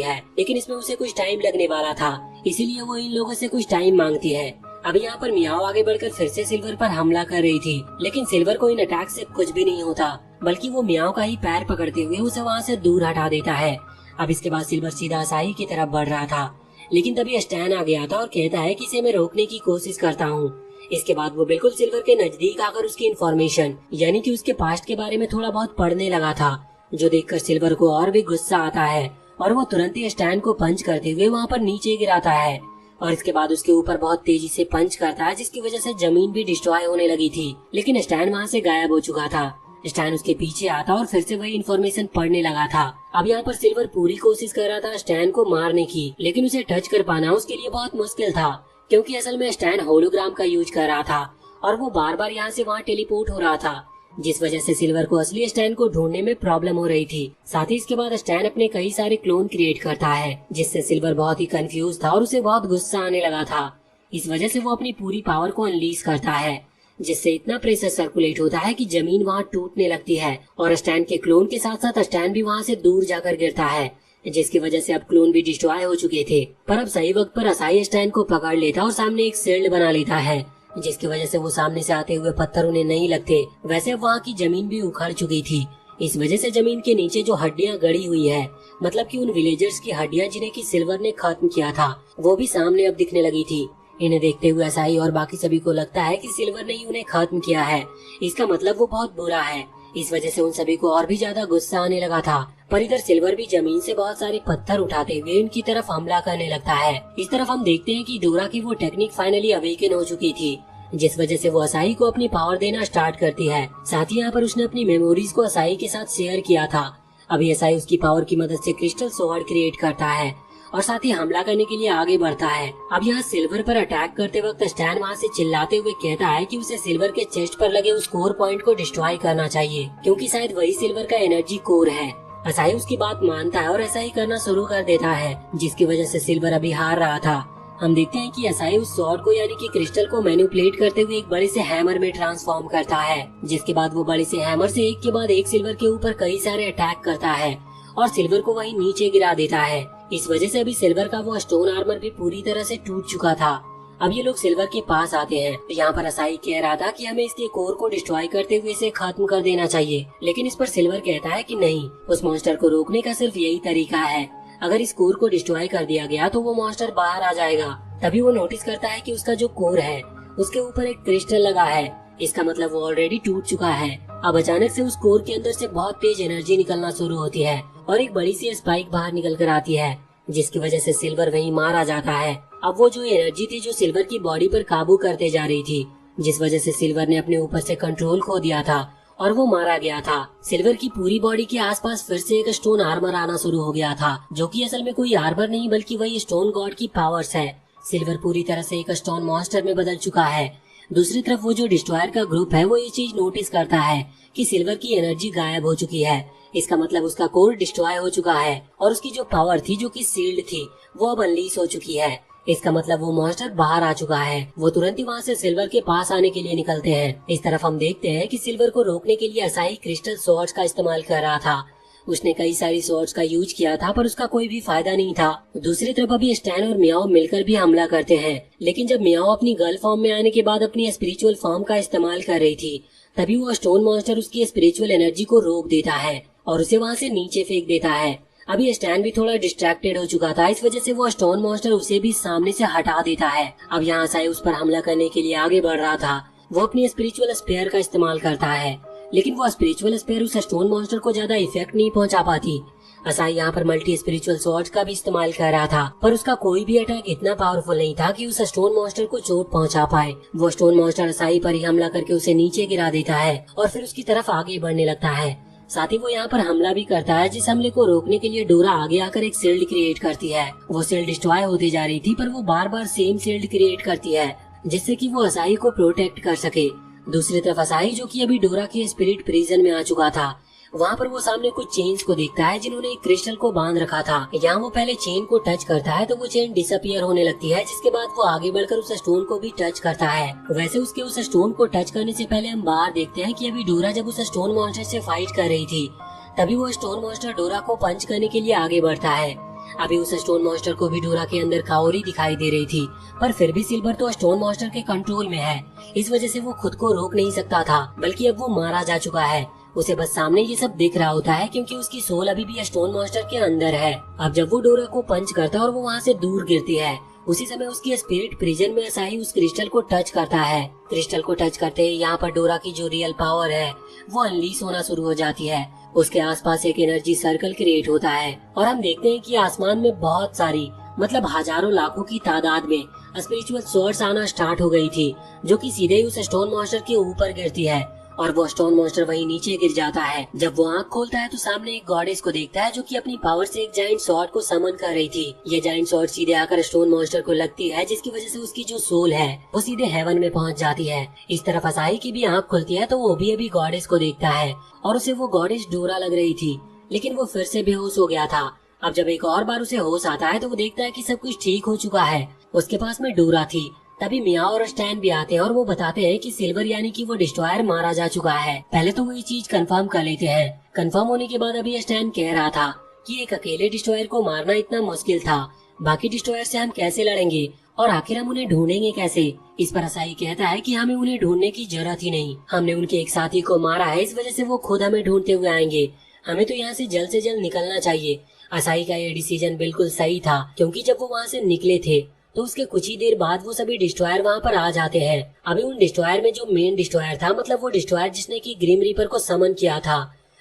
है, लेकिन इसमें उसे कुछ टाइम लगने वाला था, इसीलिए वो इन लोगों से कुछ टाइम मांगती है। अब यहाँ पर मियाओ आगे बढ़कर फिर से सिल्वर पर हमला कर रही थी, लेकिन सिल्वर को इन अटैक से कुछ भी नहीं होता, बल्कि वो मियाओ का ही पैर पकड़ते हुए उसे वहाँ से दूर हटा देता है। अब इसके बाद सिल्वर सीधा असाही की तरफ बढ़ रहा था, लेकिन तभी स्टैन आ गया था और कहता है कि इसे मैं रोकने की कोशिश करता हूँ। इसके बाद वो बिल्कुल सिल्वर के नजदीक आकर उसकी इन्फॉर्मेशन यानी कि उसके पास्ट के बारे में थोड़ा बहुत पढ़ने लगा था, जो देखकर सिल्वर को और भी गुस्सा आता है और वो तुरंत ही स्टैन को पंच करते हुए वहाँ पर नीचे गिराता है और इसके बाद उसके ऊपर बहुत तेजी से पंच करता है, जिसकी वजह से जमीन भी डिस्ट्रॉय होने लगी थी। लेकिन स्टैन वहाँ से गायब हो चुका था। स्टैन उसके पीछे आता और फिर से वही इन्फॉर्मेशन पढ़ने लगा था। अब यहाँ पर सिल्वर पूरी कोशिश कर रहा था स्टैन को मारने की, लेकिन उसे टच कर पाना उसके लिए बहुत मुश्किल था, क्योंकि असल में स्टैन होलोग्राम का यूज कर रहा था और वो बार बार यहाँ से वहाँ टेलीपोर्ट हो रहा था, जिस वजह से सिल्वर को असली स्टैन को ढूंढने में प्रॉब्लम हो रही थी। साथ ही इसके बाद स्टैन अपने कई सारे क्लोन क्रिएट करता है, जिससे सिल्वर बहुत ही कंफ्यूज था और उसे बहुत गुस्सा आने लगा था। इस वजह से वो अपनी पूरी पावर को अनलीज करता है, जिससे इतना प्रेशर सर्कुलेट होता है कि जमीन वहाँ टूटने लगती है और स्टैन के क्लोन के साथ साथ स्टैन भी वहाँ से दूर जाकर गिरता है, जिसकी वजह से अब क्लोन भी डिस्ट्रॉय हो चुके थे। पर अब सही वक्त पर असाही स्टैन को पकड़ लेता और सामने एक शील्ड बना लेता है, जिसकी वजह से वो सामने से आते हुए पत्थर उन्हें नहीं लगते। वैसे वहाँ की जमीन भी उखड़ चुकी थी। इस वजह से जमीन के नीचे जो हड्डियाँ गड़ी हुई है, मतलब कि उन विलेजर्स की हड्डियाँ जिन्हें कि सिल्वर ने खत्म किया था, वो भी सामने अब दिखने लगी थी। इन्हें देखते हुए असाही और बाकी सभी को लगता है कि सिल्वर ने ही उन्हें खत्म किया है, इसका मतलब वो बहुत बुरा है। इस वजह से उन सभी को और भी ज्यादा गुस्सा आने लगा था। पर इधर सिल्वर भी जमीन से बहुत सारे पत्थर उठाते हुए इनकी तरफ हमला करने लगता है। इस तरफ हम देखते हैं कि डोरा की वो टेक्निक फाइनली अवेकन हो चुकी थी, जिस वजह से वो असाही को अपनी पावर देना स्टार्ट करती है। साथ ही यहाँ पर उसने अपनी मेमोरीज को असाही के साथ शेयर किया था। अभी असाही उसकी पावर की मदद से क्रिस्टल स्वॉर्ड क्रिएट करता है और साथ ही हमला करने के लिए आगे बढ़ता है। अब यहाँ सिल्वर पर अटैक करते वक्त स्टैन वहाँ से चिल्लाते हुए कहता है कि उसे सिल्वर के चेस्ट पर लगे उस कोर पॉइंट को डिस्ट्रॉय करना चाहिए, क्योंकि शायद वही सिल्वर का एनर्जी कोर है। असाही उसकी बात मानता है और ऐसा ही करना शुरू कर देता है, जिसकी वजह से सिल्वर अभी हार रहा था। हम देखते हैं कि असाई उस स्वॉर्ड को यानी कि क्रिस्टल को मैनिपुलेट करते हुए एक बड़े से हैमर में ट्रांसफॉर्म करता है, जिसके बाद वो बड़े से हैमर से एक के बाद एक सिल्वर के ऊपर कई सारे अटैक करता है और सिल्वर को वहीं नीचे गिरा देता है। इस वजह से अभी सिल्वर का वो स्टोन आर्मर भी पूरी तरह से टूट चुका था। अब ये लोग सिल्वर के पास आते हैं। यहाँ पर असाई कह रहा था कि हमें इसके कोर को डिस्ट्रॉय करते हुए इसे खत्म कर देना चाहिए, लेकिन इस पर सिल्वर कहता है कि नहीं, उस मॉन्स्टर को रोकने का सिर्फ यही तरीका है। अगर इस कोर को डिस्ट्रॉय कर दिया गया तो वो मॉन्स्टर बाहर आ जाएगा। तभी वो नोटिस करता है कि उसका जो कोर है उसके ऊपर एक क्रिस्टल लगा है। इसका मतलब वो ऑलरेडी टूट चुका है। अब अचानक से उस कोर के अंदर से बहुत तेज एनर्जी निकलना शुरू होती है और एक बड़ी सी स्पाइक बाहर निकल कर आती है, जिसकी वजह से सिल्वर वहीं मारा जाता है। अब वो जो एनर्जी थी जो सिल्वर की बॉडी पर काबू करते जा रही थी, जिस वजह से सिल्वर ने अपने ऊपर से कंट्रोल खो दिया था और वो मारा गया था। सिल्वर की पूरी बॉडी के आसपास फिर से एक स्टोन आर्मर आना शुरू हो गया था, जो कि असल में कोई आर्मर नहीं बल्कि वही स्टोन गॉड की पावर्स है। सिल्वर पूरी तरह से एक स्टोन मॉन्स्टर में बदल चुका है। दूसरी तरफ वो जो डिस्ट्रॉयर का ग्रुप है वो ये चीज नोटिस करता है कि सिल्वर की एनर्जी गायब हो चुकी है। इसका मतलब उसका कोर डिस्ट्रॉय हो चुका है और उसकी जो पावर थी जो कि सील्ड थी वो अब अनलीश हो चुकी है। इसका मतलब वो मॉन्स्टर बाहर आ चुका है। वो तुरंत ही वहाँ से सिल्वर के पास आने के लिए निकलते हैं। इस तरफ हम देखते हैं कि सिल्वर को रोकने के लिए असाई क्रिस्टल स्वॉर्ड्स का इस्तेमाल कर रहा था। उसने कई सारी स्वॉर्ड्स का यूज किया था पर उसका कोई भी फायदा नहीं था। दूसरी तरफ अभी स्टैन और मियाओ मिलकर भी हमला करते हैं, लेकिन जब मियाओ अपनी गर्ल फॉर्म में आने के बाद अपनी स्पिरिचुअल फॉर्म का इस्तेमाल कर रही थी, तभी वो स्टोन मॉन्स्टर उसकी स्पिरिचुअल एनर्जी को रोक देता है और उसे वहाँ से नीचे फेंक देता है। अभी स्टैन भी थोड़ा डिस्ट्रैक्टेड हो चुका था, इस वजह से वो स्टोन मॉन्स्टर उसे भी सामने से हटा देता है। अब यहाँ असाई उस पर हमला करने के लिए आगे बढ़ रहा था। वो अपनी स्पिरिचुअल स्पेयर का इस्तेमाल करता है, लेकिन वो स्पिरिचुअल स्पेयर उस स्टोन मॉन्स्टर को ज्यादा इफेक्ट नहीं पहुंचा पाती। असाई यहाँ पर मल्टी स्पिरिचुअल स्वॉर्ड्स का भी इस्तेमाल कर रहा था, पर उसका कोई भी अटैक इतना पावरफुल नहीं था कि उस स्टोन मॉन्स्टर को चोट पहुंचा पाए। वो स्टोन मॉन्स्टर असाई पर ही हमला करके उसे नीचे गिरा देता है और फिर उसकी तरफ आगे बढ़ने लगता है। साथ ही वो यहाँ पर हमला भी करता है, जिस हमले को रोकने के लिए डोरा आगे आकर एक शील्ड क्रिएट करती है। वो शील्ड डिस्ट्रॉय होती जा रही थी पर वो बार बार सेम शील्ड क्रिएट करती है, जिससे कि वो असाई को प्रोटेक्ट कर सके। दूसरी तरफ असाई जो कि अभी डोरा के स्पिरिट प्रिजन में आ चुका था, वहाँ पर वो सामने कुछ चेन्स को देखता है जिन्होंने एक क्रिस्टल को बांध रखा था। यहाँ वो पहले चेन को टच करता है तो वो चेन डिसअपियर होने लगती है, जिसके बाद वो आगे बढ़कर उस स्टोन को भी टच करता है। वैसे उसके उस स्टोन को टच करने से पहले हम बाहर देखते हैं कि अभी डोरा जब उस स्टोन मॉन्स्टर से फाइट कर रही थी, तभी वो स्टोन मॉन्स्टर डोरा को पंच करने के लिए आगे बढ़ता है। अभी उस स्टोन मॉन्स्टर को भी डोरा के अंदर काओरी दिखाई दे रही थी, पर फिर भी सिल्वर तो स्टोन मॉन्स्टर के कंट्रोल में है। इस वजह से वो खुद को रोक नहीं सकता था, बल्कि अब वो मारा जा चुका है। उसे बस सामने ये सब दिख रहा होता है क्योंकि उसकी सोल अभी भी स्टोन मॉन्स्टर के अंदर है। अब जब वो डोरा को पंच करता है और वो वहाँ से दूर गिरती है, उसी समय उसकी स्पिरिट प्रिजन में असाई उस क्रिस्टल को टच करता है। क्रिस्टल को टच करते ही यहाँ पर डोरा की जो रियल पावर है वो अनलीश होना शुरू हो जाती है। उसके आसपास एक एनर्जी सर्कल क्रिएट होता है और हम देखते हैं कि आसमान में बहुत सारी मतलब हजारों लाखों की तादाद में स्पिरिचुअल स्वॉर्ड्स आना स्टार्ट हो गई थी, जो कि सीधे ही उस स्टोन मॉन्स्टर के ऊपर गिरती है और वो स्टोन मॉन्स्टर वहीं नीचे गिर जाता है। जब वो आंख खोलता है तो सामने एक गॉडेस को देखता है जो कि अपनी पावर से एक जायंट स्वॉर्ड को समन कर रही थी। ये जायंट स्वॉर्ड सीधे आकर स्टोन मॉन्स्टर को लगती है, जिसकी वजह से उसकी जो सोल है वो सीधे हेवन में पहुंच जाती है। इस तरफ असाई की भी आंख खुलती है तो वो भी अभी गॉडेस को देखता है और उसे वो गॉडेस डोरा लग रही थी, लेकिन वो फिर से बेहोश हो गया था। अब जब एक और बार उसे होश आता है तो वो देखता है कि सब कुछ ठीक हो चुका है। उसके पास में डोरा थी। तभी मियाओ और स्टैन भी आते हैं और वो बताते हैं कि सिल्वर यानी कि वो डिस्ट्रॉयर मारा जा चुका है। पहले तो वो ये चीज कंफर्म कर लेते हैं। कंफर्म होने के बाद अभी स्टैन कह रहा था कि एक अकेले डिस्ट्रॉयर को मारना इतना मुश्किल था, बाकी डिस्ट्रॉयर से हम कैसे लड़ेंगे और आखिर हम उन्हें ढूंढेंगे कैसे। इस पर असाई कहता है कि हमें उन्हें ढूंढने की जरूरत ही नहीं, हमने उनके एक साथी को मारा है, इस वजह से वो खुद हमें ढूंढते हुए आएंगे। हमें तो यहाँ से जल्द निकलना चाहिए। असाई का ये डिसीजन बिल्कुल सही था, क्योंकि जब वो वहाँ से निकले थे तो उसके कुछ ही देर बाद वो सभी डिस्ट्रॉयर वहाँ पर आ जाते हैं। अभी उन डिस्ट्रॉयर में जो मेन डिस्ट्रॉयर था, मतलब वो डिस्ट्रॉयर जिसने की ग्रिम रीपर को समन किया था,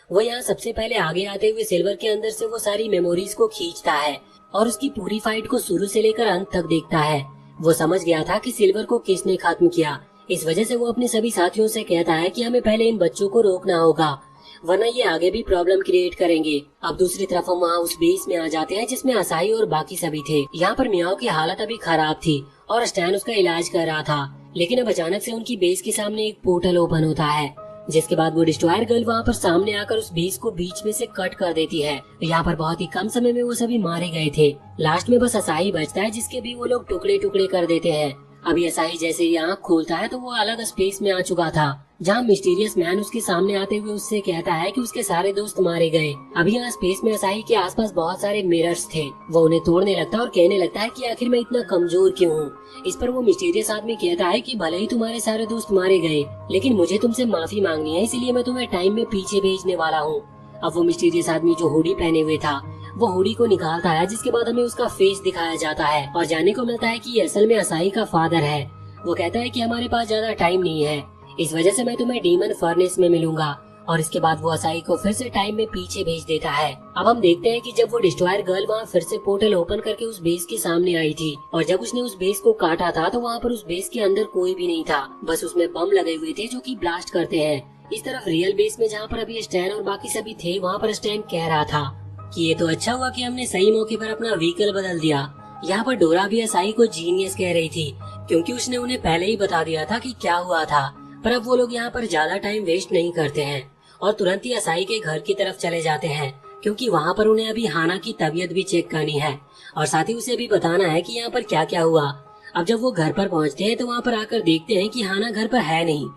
वो यहाँ सबसे पहले आगे आते हुए सिल्वर के अंदर से वो सारी मेमोरीज को खींचता है और उसकी पूरी फाइट को शुरू से लेकर अंत तक देखता है। वो समझ गया था कि सिल्वर को किसने खत्म किया। इस वजह से वो अपने सभी साथियों से कहता है कि हमें पहले इन बच्चों को रोकना होगा, वरना ये आगे भी प्रॉब्लम क्रिएट करेंगे। अब दूसरी तरफ हम वहाँ उस बेस में आ जाते हैं जिसमें असाई और बाकी सभी थे। यहाँ पर मियाओ की हालत अभी खराब थी और स्टैन उसका इलाज कर रहा था, लेकिन अब अचानक से उनकी बेस के सामने एक पोर्टल ओपन होता है, जिसके बाद वो डिस्ट्रॉयर गर्ल वहाँ पर सामने आकर उस बेस को बीच में से कट कर देती है। यहाँ पर बहुत ही कम समय में वो सभी मारे गए थे। लास्ट में बस असाही बचता है जिसके भी वो लोग टुकड़े टुकड़े कर देते हैं। अभी असाही जैसे ही आँख खोलता है तो वो अलग स्पेस में आ चुका था, जहाँ मिस्टीरियस मैन उसके सामने आते हुए उससे कहता है कि उसके सारे दोस्त मारे गए। अभी यहाँ स्पेस में असाही के आसपास बहुत सारे मिरर्स थे। वो उन्हें तोड़ने लगता है और कहने लगता है कि आखिर मैं इतना कमजोर क्यों हूँ। इस पर वो मिस्टीरियस आदमी कहता है कि भले ही तुम्हारे सारे दोस्त मारे गए, लेकिन मुझे तुमसे माफी मांगनी है, इसलिए मैं तुम्हें टाइम में पीछे भेजने वाला हूँ। अब वो मिस्टीरियस आदमी जो हुडी पहने हुए था वो हुडी को निकालता है, जिसके बाद हमें उसका फेस दिखाया जाता है और जानने को मिलता है कि ये असल में असाही का फादर है। वो कहता है कि हमारे पास ज्यादा टाइम नहीं है, इस वजह से मैं तुम्हें डीमन फर्नेस में मिलूंगा। और इसके बाद वो असाही को फिर से टाइम में पीछे भेज देता है। अब हम देखते हैं कि जब वो डिस्ट्रॉयर गर्ल वहाँ फिर से पोर्टल ओपन करके उस बेस के सामने आई थी और जब उसने उस बेस को काटा था तो वहाँ पर उस बेस के अंदर कोई भी नहीं था, बस उसमें बम लगे हुए थे जो कि ब्लास्ट करते हैं। इस तरफ रियल बेस में जहाँ पर अभी स्टैन और बाकी सभी थे, वहाँ पर स्टैन कह रहा था कि ये तो अच्छा हुआ कि हमने सही मौके पर अपना व्हीकल बदल दिया। यहाँ पर डोरा भी असाही को जीनियस कह रही थी, क्योंकि उसने उन्हें पहले ही बता दिया था कि क्या हुआ था। पर अब वो लोग यहाँ पर ज्यादा टाइम वेस्ट नहीं करते हैं और तुरंत ही असाही के घर की तरफ चले जाते हैं, क्योंकि वहाँ पर उन्हें अभी हाना की तबीयत भी चेक करनी है और साथ ही उसे भी बताना है कि यहाँ पर क्या क्या हुआ। अब जब वो घर पर पहुँचते हैं तो वहाँ पर आकर देखते हैं कि हाना घर पर है नहीं।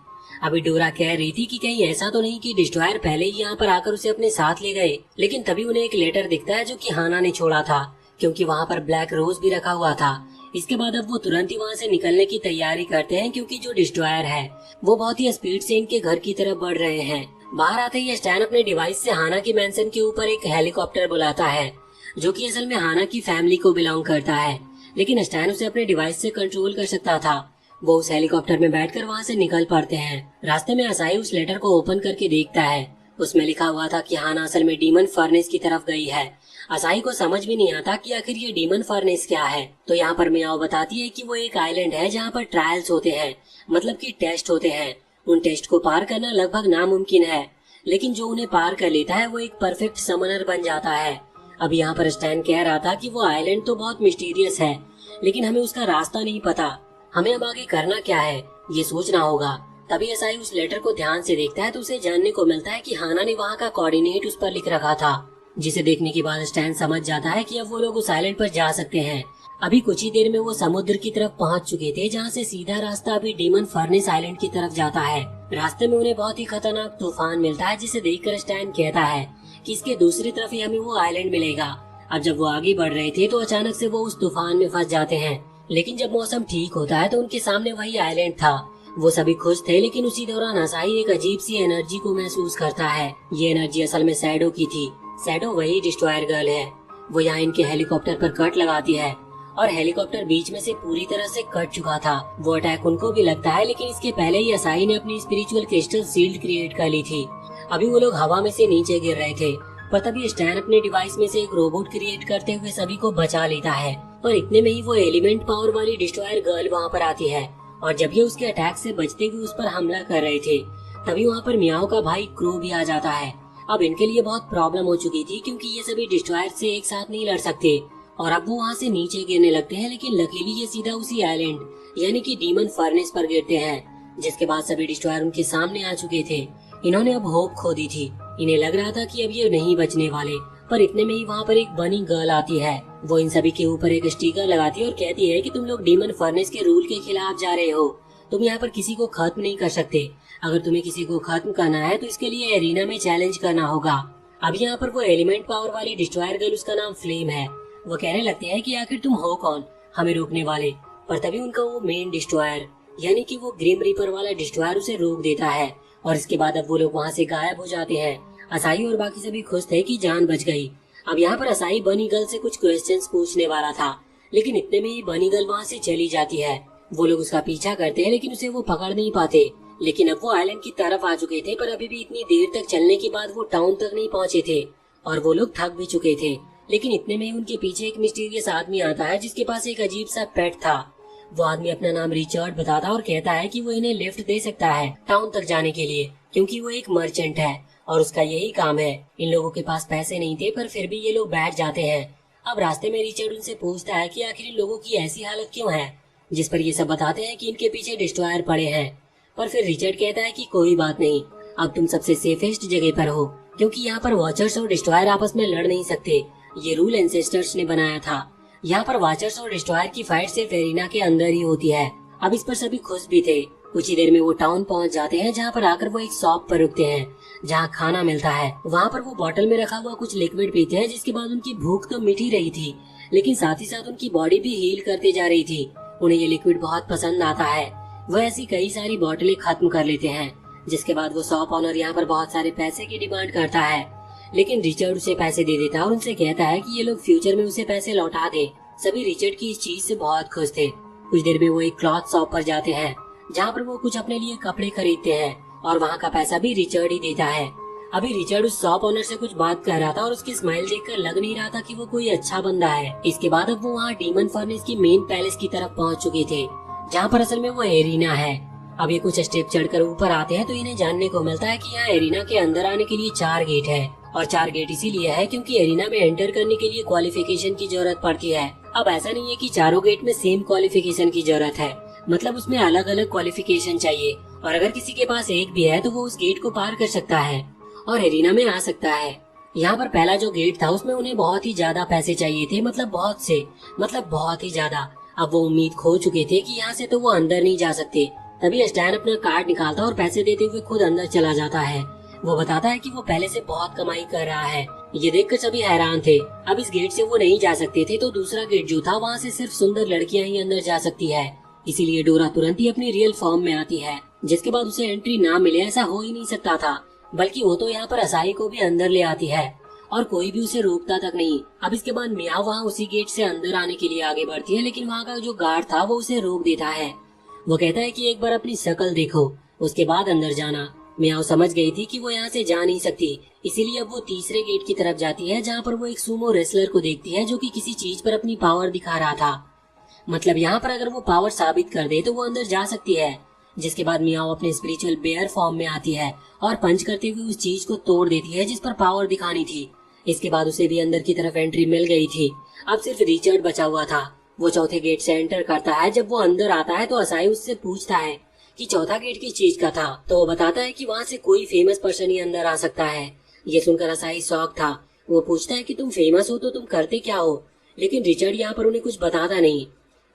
अभी डोरा कह रही थी कि कहीं ऐसा तो नहीं कि डिस्ट्रॉयर पहले ही यहाँ पर आकर उसे अपने साथ ले गए, लेकिन तभी उन्हें एक लेटर दिखता है जो कि हाना ने छोड़ा था, क्योंकि वहाँ पर ब्लैक रोज भी रखा हुआ था। इसके बाद अब वो तुरंत ही वहाँ से निकलने की तैयारी करते हैं, क्योंकि जो डिस्ट्रॉयर है वो बहुत ही स्पीड से इनके घर की तरफ बढ़ रहे हैं। बाहर आते ही स्टैन अपने डिवाइस से हाना की मैंशन के ऊपर एक हेलीकॉप्टर बुलाता है, जो कि असल में हाना की फैमिली को बिलोंग करता है, लेकिन स्टैन उसे अपने डिवाइस से कंट्रोल कर सकता था। वो उस हेलीकॉप्टर में बैठकर वहाँ से निकल पड़ते हैं। रास्ते में असाही उस लेटर को ओपन करके देखता है, उसमें लिखा हुआ था कि हाना असल में डीमन फर्नेस की तरफ गई है। असाही को समझ भी नहीं आता कि आखिर ये डीमन फर्नेस क्या है। तो यहाँ पर मियाओ बताती है कि वो एक आइलैंड है जहाँ पर ट्रायल्स होते हैं, मतलब कि टेस्ट होते हैं। उन टेस्ट को पार करना लगभग नामुमकिन है, लेकिन जो उन्हें पार कर लेता है वो एक परफेक्ट समनर बन जाता है। अब यहाँ पर स्टैन कह रहा था कि वो आइलैंड तो बहुत मिस्टीरियस है, लेकिन हमें उसका रास्ता नहीं पता, हमें अब आगे करना क्या है ये सोचना होगा। तभी असाही उस लेटर को ध्यान से देखता है तो उसे जानने को मिलता है कि हाना ने वहाँ का कोऑर्डिनेट उस पर लिख रखा था, जिसे देखने के बाद स्टैन समझ जाता है कि अब वो लोग उस आइलैंड पर जा सकते हैं। अभी कुछ ही देर में वो समुद्र की तरफ पहुंच चुके थे, जहां से सीधा रास्ता अभी डीमन फर्नेस आइलैंड की तरफ जाता है। रास्ते में उन्हें बहुत ही खतरनाक तूफान मिलता है, जिसे देखकर स्टैन कहता है कि इसके दूसरी तरफ ही हमें वो आइलैंड मिलेगा। अब जब वो आगे बढ़ रहे थे तो अचानक से वो उस तूफान में फंस जाते हैं, लेकिन जब मौसम ठीक होता है तो उनके सामने वही आइलैंड था। वो सभी खुश थे, लेकिन उसी दौरान असाही एक अजीब सी एनर्जी को महसूस करता है। ये एनर्जी असल में शैडो की थी। शैडो वही डिस्ट्रॉयर गर्ल है। वो यहाँ इनके हेलीकॉप्टर पर कट लगाती है और हेलीकॉप्टर बीच में से पूरी तरह से कट चुका था। वो अटैक उनको भी लगता है, लेकिन इसके पहले ही असाही ने अपनी स्पिरिचुअल क्रिस्टल शील्ड क्रिएट कर ली थी। अभी वो लोग हवा में से नीचे गिर रहे थे, पर तभी स्टैन अपने डिवाइस में से एक रोबोट क्रिएट करते हुए सभी को बचा लेता है। और इतने में ही वो एलिमेंट पावर वाली डिस्ट्रॉयर गर्ल वहाँ पर आती है और जब ये उसके अटैक से बचते हुए उस पर हमला कर रहे थे, तभी वहाँ पर मियाओ का भाई क्रो भी आ जाता है। अब इनके लिए बहुत प्रॉब्लम हो चुकी थी, क्योंकि ये सभी डिस्ट्रॉयर से एक साथ नहीं लड़ सकते और अब वो वहाँ से नीचे गिरने लगते हैं, लेकिन लकीली ये सीधा उसी आइलैंड यानी कि डीमन फर्नेस पर गिरते हैं, जिसके बाद सभी डिस्ट्रॉयर उनके सामने आ चुके थे। इन्होंने अब होप खो दी थी। इन्हें लग रहा था कि अब ये नहीं बचने वाले, पर इतने में ही वहाँ पर एक बनी गर्ल आती है। वो इन सभी के ऊपर एक स्टिकर लगाती है और कहती है कि तुम लोग डीमन फर्नेस के रूल के खिलाफ जा रहे हो। तुम यहाँ पर किसी को खत्म नहीं कर सकते। अगर तुम्हें किसी को खत्म करना है तो इसके लिए एरिना में चैलेंज करना होगा। अब यहाँ पर वो एलिमेंट पावर वाली डिस्ट्रॉयर गर्ल, उसका नाम फ्लेम है, वो कहने लगते हैं कि आखिर तुम हो कौन हमें रोकने वाले। पर तभी उनका वो मेन डिस्ट्रॉयर यानी कि वो ग्रिम रीपर वाला डिस्ट्रॉयर उसे रोक देता है और इसके बाद अब वो लोग वहाँ से गायब हो जाते हैं। असाही और बाकी सभी खुश थे कि जान बच गई। अब यहाँ पर असाही बनी गर्ल से कुछ क्वेश्चंस पूछने वाला था, लेकिन इतने में ही बनी गर्ल वहाँ से चली जाती है। वो लोग उसका पीछा करते हैं, लेकिन उसे वो पकड़ नहीं पाते। लेकिन अब वो आइलैंड की तरफ आ चुके थे, पर अभी भी इतनी देर तक चलने के बाद वो टाउन तक नहीं पहुँचे थे और वो लोग थक भी चुके थे। लेकिन इतने में ही उनके पीछे एक मिस्टीरियस आदमी आता है, जिसके पास एक अजीब सा पेट था। वो आदमी अपना नाम रिचर्ड बताता और कहता है कि वो इन्हें लिफ्ट दे सकता है टाउन तक जाने के लिए, क्योंकि वो एक मर्चेंट है और उसका यही काम है। इन लोगों के पास पैसे नहीं थे, पर फिर भी ये लोग बैठ जाते हैं। अब रास्ते में रिचर्ड उनसे पूछता है कि आखिर इन लोगों की ऐसी हालत क्यों है, जिस पर ये सब बताते हैं कि इनके पीछे डिस्ट्रॉयर पड़े हैं। पर फिर रिचर्ड कहता है कि कोई बात नहीं, अब तुम सबसे सेफेस्ट जगह पर हो, क्योंकि यहाँ पर वॉचर्स और डिस्ट्रॉयर आपस में लड़ नहीं सकते। ये रूल एंसेस्टर्स ने बनाया था। यहाँ पर वॉचर्स और डिस्ट्रॉयर की फाइट सिर्फ एरिना के अंदर ही होती है। अब इस पर सभी खुश भी थे। कुछ ही देर में वो टाउन पहुंच जाते हैं, जहाँ पर आकर वो एक शॉप पर रुकते हैं जहाँ खाना मिलता है। वहाँ पर वो बोतल में रखा हुआ कुछ लिक्विड पीते हैं, जिसके बाद उनकी भूख तो मिट ही रही थी, लेकिन साथ ही साथ उनकी बॉडी भी हील करते जा रही थी। उन्हें ये लिक्विड बहुत पसंद आता है। वो ऐसी कई सारी बोतलें खत्म कर लेते हैं, जिसके बाद वो शॉप ऑनर यहाँ पर बहुत सारे पैसे की डिमांड करता है, लेकिन रिचर्ड उसे पैसे दे देता है और उनसे कहता है कि ये लोग फ्यूचर में उसे पैसे लौटा दे। सभी रिचर्ड की इस चीज से बहुत खुश थे। कुछ देर में वो एक क्लॉथ शॉप पर जाते हैं, जहाँ पर वो कुछ अपने लिए कपड़े खरीदते हैं और वहाँ का पैसा भी रिचर्ड ही देता है। अभी रिचर्ड उस शॉप ओनर से कुछ बात कर रहा था और उसकी स्माइल देखकर लग नहीं रहा था कि वो कोई अच्छा बंदा है। इसके बाद अब वो वहाँ डीमन फर्नेस की मेन पैलेस की तरफ पहुँच चुके थे, जहाँ पर असल में वो एरिना है। अब ये कुछ स्टेप चढ़कर ऊपर आते हैं तो इन्हें जानने को मिलता है कि यहाँ एरिना के अंदर आने के लिए 4 गेट है, और 4 गेट इसीलिए है क्योंकि एरिना में एंटर करने के लिए क्वालिफिकेशन की जरूरत पड़ती है। अब ऐसा नहीं है कि चारों गेट में सेम क्वालिफिकेशन की जरूरत है, मतलब उसमें अलग अलग क्वालिफिकेशन चाहिए, और अगर किसी के पास एक भी है तो वो उस गेट को पार कर सकता है और एरिना में आ सकता है। यहाँ पर पहला जो गेट था उसमें उन्हें बहुत ही ज्यादा पैसे चाहिए थे, मतलब बहुत ही ज्यादा। अब वो उम्मीद खो चुके थे कि यहाँ से तो वो अंदर नहीं जा सकते। तभी स्टैन अपना कार्ड निकालता और पैसे देते हुए खुद अंदर चला जाता है। वो बताता है कि वो पहले से बहुत कमाई कर रहा है। ये देखकर सभी हैरान थे। अब इस गेट से वो नहीं जा सकते थे, तो दूसरा गेट जो था वहाँ से सिर्फ सुंदर लड़कियां ही अंदर जा सकती है। इसीलिए डोरा तुरंत ही अपनी रियल फॉर्म में आती है, जिसके बाद उसे एंट्री ना मिले ऐसा हो ही नहीं सकता था। बल्कि वो तो यहाँ पर असाई को भी अंदर ले आती है और कोई भी उसे रोकता तक नहीं। अब इसके बाद मियाओ वहाँ उसी गेट से अंदर आने के लिए आगे बढ़ती है, लेकिन वहाँ का जो गार्ड था वो उसे रोक देता है। वो कहता है कि एक बार अपनी शक्ल देखो, उसके बाद अंदर जाना। मियाओ समझ गई थी कि वो यहाँ से जा नहीं सकती, इसीलिए अब वो तीसरे गेट की तरफ जाती है, जहाँ पर वो एक सुमो रेसलर को देखती है जो कि किसी चीज पर अपनी पावर दिखा रहा था। मतलब यहाँ पर अगर वो पावर साबित कर दे तो वो अंदर जा सकती है। जिसके बाद मियाओ अपने स्पिरिचुअल बेयर फॉर्म में आती है और पंच करते हुए उस चीज को तोड़ देती है जिस पर पावर दिखानी थी। इसके बाद उसे भी अंदर की तरफ एंट्री मिल गई थी। अब सिर्फ रिचर्ड बचा हुआ था। वो चौथे गेट से एंटर करता है। जब वो अंदर आता है तो असाई उससे पूछता है कि चौथा गेट किस चीज का था, तो वो बताता है कि वहाँ से कोई फेमस पर्सन ही अंदर आ सकता है। ये सुनकर असाई शॉक था। वो पूछता है कि तुम फेमस हो तो तुम करते क्या हो, लेकिन रिचर्ड यहाँ पर उन्हें कुछ बताता नहीं।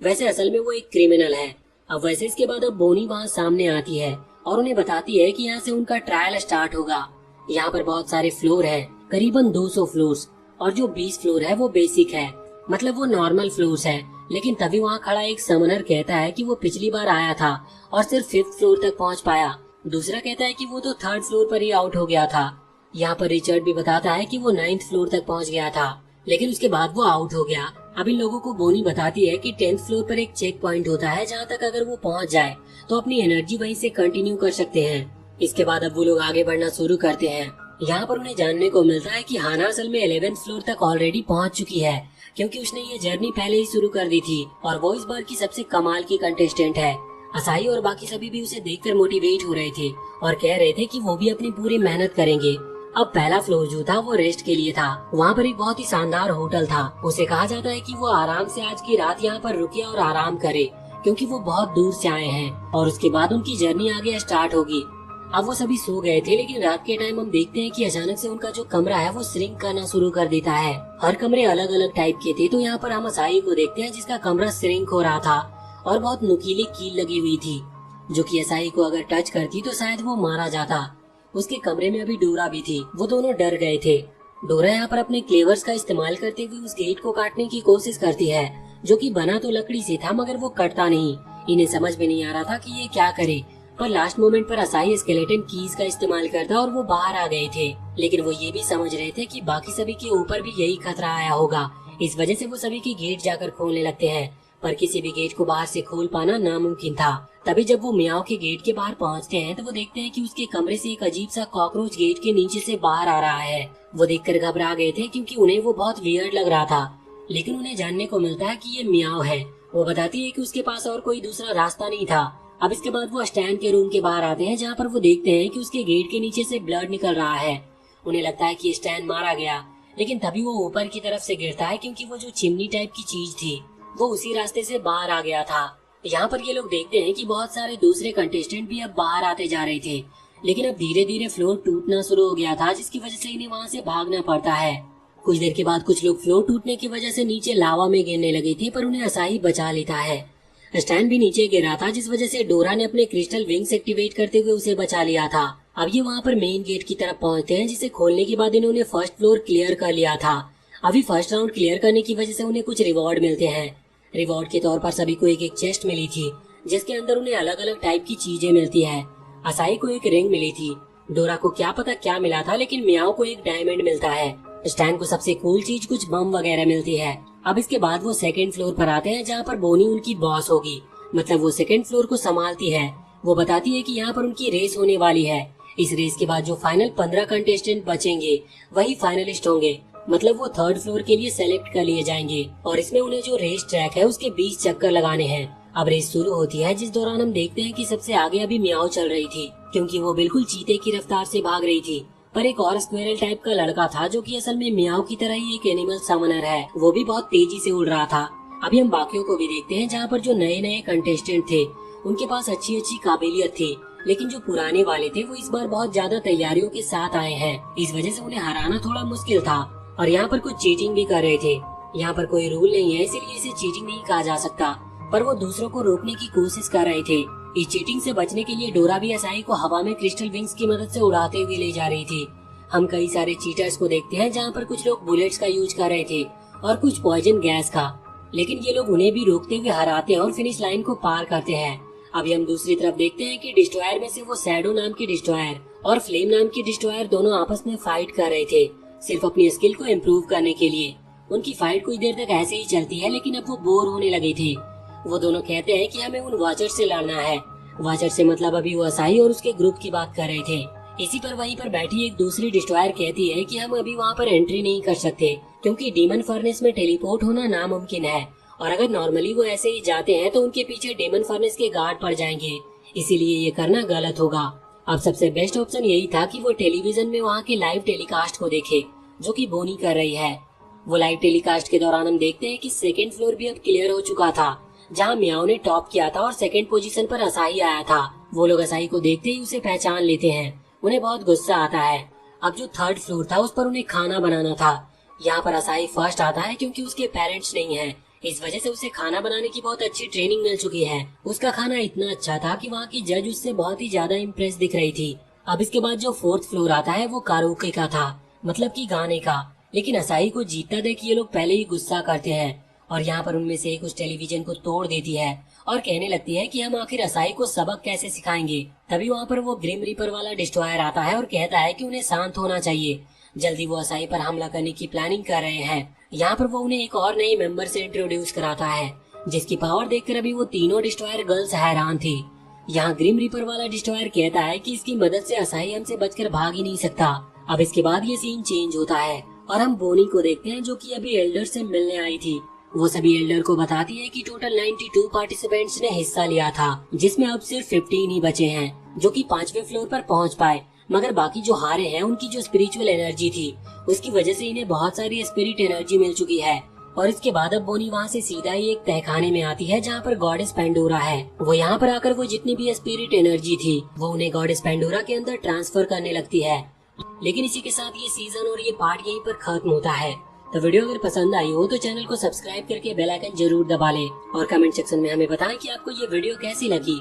वैसे असल में वो एक क्रिमिनल है। अब वैसे इसके बाद अब बोनी वहाँ सामने आती है और उन्हें बताती है कि यहाँ से उनका ट्रायल स्टार्ट होगा। यहाँ पर बहुत सारे फ्लोर है, करीबन 200 फ्लोर्स, और जो 20 फ्लोर है वो बेसिक है, मतलब वो नॉर्मल फ्लोर्स है। लेकिन तभी वहाँ खड़ा एक समनर कहता है कि वो पिछली बार आया था और सिर्फ 5th फ्लोर तक पहुँच पाया। दूसरा कहता है कि वो तो 3rd फ्लोर पर ही आउट हो गया था। यहाँ पर रिचर्ड भी बताता है कि वो 9th फ्लोर तक पहुँच गया था, लेकिन उसके बाद वो आउट हो गया। अब इन लोगों को बोनी बताती है कि 10th फ्लोर पर एक चेक पॉइंट होता है, जहाँ तक अगर वो पहुँच जाए तो अपनी एनर्जी वहीं से कंटिन्यू कर सकते हैं। इसके बाद अब वो लोग आगे बढ़ना शुरू करते हैं। यहाँ पर उन्हें जानने को मिलता है कि हाना असल में 11th फ्लोर तक ऑलरेडी पहुँच चुकी है, क्योंकि उसने ये जर्नी पहले ही शुरू कर दी थी और वो इस बार की सबसे कमाल की कंटेस्टेंट है। असाई और बाकी सभी भी उसे देखकर मोटिवेट हो रहे थे और कह रहे थे कि वो भी अपनी पूरी मेहनत करेंगे। अब पहला फ्लोर जो था वो रेस्ट के लिए था। वहाँ पर एक बहुत ही शानदार होटल था। उसे कहा जाता है कि वो आराम से आज की रात यहाँ पर रुके और आराम करे, क्योंकि वो बहुत दूर से आए हैं और उसके बाद उनकी जर्नी आगे स्टार्ट होगी। अब वो सभी सो गए थे, लेकिन रात के टाइम हम देखते हैं कि अचानक से उनका जो कमरा है वो श्रिंक करना शुरू कर देता है। हर कमरे अलग अलग टाइप के थे, तो यहाँ पर हम असाई को देखते हैं जिसका कमरा श्रिंक हो रहा था और बहुत नुकीली कील लगी हुई थी, जो कि असाई को अगर टच करती तो शायद वो मारा जाता। उसके कमरे में अभी डोरा भी थी। वो दोनों डर गए थे। डोरा यहाँ पर अपने क्लेवर्स का इस्तेमाल करते हुए उस गेट को काटने की कोशिश करती है, जो कि बना तो लकड़ी से था मगर वो कटता नहीं। इन्हें समझ में नहीं आ रहा था कि ये क्या करे, पर लास्ट मोमेंट पर असाई स्केलेटन कीज का इस्तेमाल करता और वो बाहर आ गए थे। लेकिन वो ये भी समझ रहे थे कि बाकी सभी के ऊपर भी यही खतरा आया होगा। इस वजह से वो सभी के गेट जाकर खोलने लगते हैं, पर किसी भी गेट को बाहर से खोल पाना नामुमकिन था। तभी जब वो मियाओ के गेट के बाहर पहुंचते हैं तो वो देखते हैं कि उसके कमरे से एक अजीब सा कॉकरोच गेट के नीचे से बाहर आ रहा है। वो देखकर घबरा गए थे, क्योंकि उन्हें वो बहुत वियर्ड लग रहा था। लेकिन उन्हें जानने को मिलता है कि ये मियाओ है। वो बताती है कि उसके पास और कोई दूसरा रास्ता नहीं था। अब इसके बाद वो स्टैन के रूम के बाहर आते हैं, जहाँ पर वो देखते हैं कि उसके गेट के नीचे से ब्लड निकल रहा है। उन्हें लगता है कि स्टैन मारा गया, लेकिन तभी वो ऊपर की तरफ से गिरता है, क्योंकि वो जो चिमनी टाइप की चीज थी वो उसी रास्ते से बाहर आ गया था। यहाँ पर ये लोग देखते हैं कि बहुत सारे दूसरे कंटेस्टेंट भी अब बाहर आते जा रहे थे, लेकिन अब धीरे धीरे फ्लोर टूटना शुरू हो गया था, जिसकी वजह से इन्हें वहाँ से भागना पड़ता है। कुछ देर के बाद कुछ लोग फ्लोर टूटने की वजह से नीचे लावा में गिरने लगे थे, पर उन्हें असाही बचा लेता है। स्टैन भी नीचे गिरा था, जिस वजह से डोरा ने अपने क्रिस्टल विंग्स एक्टिवेट करते हुए उसे बचा लिया था। अब ये वहाँ पर मेन गेट की तरफ पहुँचते हैं, जिसे खोलने के बाद इन्होंने फर्स्ट फ्लोर क्लियर कर लिया था। अभी फर्स्ट राउंड क्लियर करने की वजह से उन्हें कुछ रिवॉर्ड मिलते हैं। रिवॉर्ड के तौर पर सभी को एक चेस्ट मिली थी, जिसके अंदर उन्हें अलग अलग टाइप की चीजें मिलती है। असाई को एक रिंग मिली थी, डोरा को क्या पता क्या मिला था, लेकिन मियाओ को एक डायमंड मिलता है। स्टैन को सबसे कूल चीज कुछ बम वगैरह मिलती है। अब इसके बाद वो सेकंड फ्लोर पर आते हैं, जहाँ पर बोनी उनकी बॉस होगी, मतलब वो सेकंड फ्लोर को संभालती है। वो बताती है कि यहाँ पर उनकी रेस होने वाली है। इस रेस के बाद जो फाइनल 15 कंटेस्टेंट बचेंगे वही फाइनलिस्ट होंगे, मतलब वो थर्ड फ्लोर के लिए सेलेक्ट कर लिए जाएंगे। और इसमें उन्हें जो रेस ट्रैक है उसके 20 चक्कर लगाने हैं। अब रेस शुरू होती है, जिस दौरान हम देखते हैं कि सबसे आगे अभी मियाओ चल रही थी, क्योंकि वो बिल्कुल चीते की रफ्तार से भाग रही थी। पर एक और स्क्वेरल टाइप का लड़का था, जो कि असल में मियाओ की तरह ही एक एनिमल समनर है, वो भी बहुत तेजी से उड़ रहा था। अभी हम बाकियों को भी देखते हैं, जहाँ पर जो नए नए कंटेस्टेंट थे उनके पास अच्छी अच्छी काबिलियत थी, लेकिन जो पुराने वाले थे वो इस बार बहुत ज्यादा तैयारियों के साथ आए हैं। इस वजह से उन्हें हराना थोड़ा मुश्किल था। और यहाँ पर कुछ चीटिंग भी कर रहे थे। यहाँ पर कोई रूल नहीं है, इसीलिए इसे चीटिंग नहीं कहा जा सकता, पर वो दूसरों को रोकने की कोशिश कर रहे थे। इस चीटिंग से बचने के लिए डोरा भी असाई को हवा में क्रिस्टल विंग्स की मदद से उड़ाते हुए ले जा रही थी। हम कई सारे चीटर्स को देखते हैं, जहाँ पर कुछ लोग बुलेट्स का यूज कर रहे थे और कुछ पॉइजन गैस का, लेकिन ये लोग उन्हें भी रोकते हुए हराते हैं और फिनिश लाइन को पार करते हैं। अभी हम दूसरी तरफ देखते हैं कि डिस्ट्रॉयर में से वो शैडो नाम की डिस्ट्रॉयर और फ्लेम नाम की डिस्ट्रॉयर दोनों आपस में फाइट कर रहे थे, सिर्फ अपनी स्किल को इम्प्रूव करने के लिए। उनकी फाइट कुछ देर तक ऐसे ही चलती है, लेकिन अब वो बोर होने लगे थे। वो दोनों कहते हैं कि हमें उन वॉचर से लड़ना है। वॉचर से मतलब अभी वो असाई और उसके ग्रुप की बात कर रहे थे। इसी पर वहीं पर बैठी एक दूसरी डिस्ट्रॉयर कहती है कि हम अभी वहाँ पर एंट्री नहीं कर सकते, क्योंकि डीमन फर्नेस में टेलीपोर्ट होना नामुमकिन है, और अगर नॉर्मली वो ऐसे ही जाते हैं तो उनके पीछे डेमन फर्नेस के गार्ड पड़ जाएंगे, इसीलिए ये करना गलत होगा। अब सबसे बेस्ट ऑप्शन यही था कि वो टेलीविजन में वहाँ के लाइव टेलीकास्ट को देखे, जो कि बोनी कर रही है। वो लाइव टेलीकास्ट के दौरान हम देखते हैं कि सेकंड फ्लोर भी अब क्लियर हो चुका था, जहाँ मियाओ ने टॉप किया था और सेकंड पोजीशन पर असाई आया था। वो लोग असाई को देखते ही उसे पहचान लेते हैं, उन्हें बहुत गुस्सा आता है। अब जो थर्ड फ्लोर था उस पर उन्हें खाना बनाना था। यहाँ पर असाई फर्स्ट आता है, क्योंकि उसके पेरेंट्स नहीं है, इस वजह से उसे खाना बनाने की बहुत अच्छी ट्रेनिंग मिल चुकी है। उसका खाना इतना अच्छा था कि वहाँ की जज उससे बहुत ही ज्यादा इम्प्रेस दिख रही थी। अब इसके बाद जो फोर्थ फ्लोर आता है वो कारोके का था, मतलब कि गाने का, लेकिन असाई को जीतता देख ये लोग पहले ही गुस्सा करते हैं, और यहाँ पर उनमें से एक उस टेलीविजन को तोड़ देती है और कहने लगती है कि हम आखिर असाई को सबक कैसे सिखाएंगे। तभी वहाँ पर वो ग्रिम रीपर वाला डिस्ट्रॉयर आता है और कहता है कि उन्हें शांत होना चाहिए, जल्दी वो असाई पर हमला करने की प्लानिंग कर रहे हैं। यहाँ पर वो उन्हें एक और नए मेंबर से इंट्रोड्यूस कराता है, जिसकी पावर देखकर अभी वो तीनों डिस्ट्रॉयर गर्ल्स हैरान थी। यहाँ ग्रिम रीपर वाला डिस्ट्रॉयर कहता है कि इसकी मदद से असाई हमसे बचकर भाग ही नहीं सकता। अब इसके बाद ये सीन चेंज होता है और हम बोनी को देखते हैं, जो कि अभी एल्डर से मिलने आई थी। वो सभी एल्डर को बताती है कि टोटल 92 पार्टिसिपेंट्स ने हिस्सा लिया था, जिसमें अब सिर्फ 15 ही बचे हैं जो कि 5वें फ्लोर पर पहुंच पाए, मगर बाकी जो हारे हैं उनकी जो स्पिरिचुअल एनर्जी थी उसकी वजह से इन्हें बहुत सारी स्पिरिट एनर्जी मिल चुकी है। और इसके बाद अब बोनी वहाँ से सीधा ही एक तहखाने में आती है, जहाँ पर गॉडेस पेंडोरा है। वो यहाँ पर आकर वो जितनी भी स्पिरिट एनर्जी थी वो उन्हें गॉडेस पेंडोरा के अंदर ट्रांसफर करने लगती है। लेकिन इसी के साथ ये सीजन और ये पार्ट यहीं पर खत्म होता है। तो वीडियो अगर पसंद आई हो तो चैनल को सब्सक्राइब करके बेल आइकन जरूर दबा लें और कमेंट सेक्शन में हमें बताएं कि आपको ये वीडियो कैसी लगी।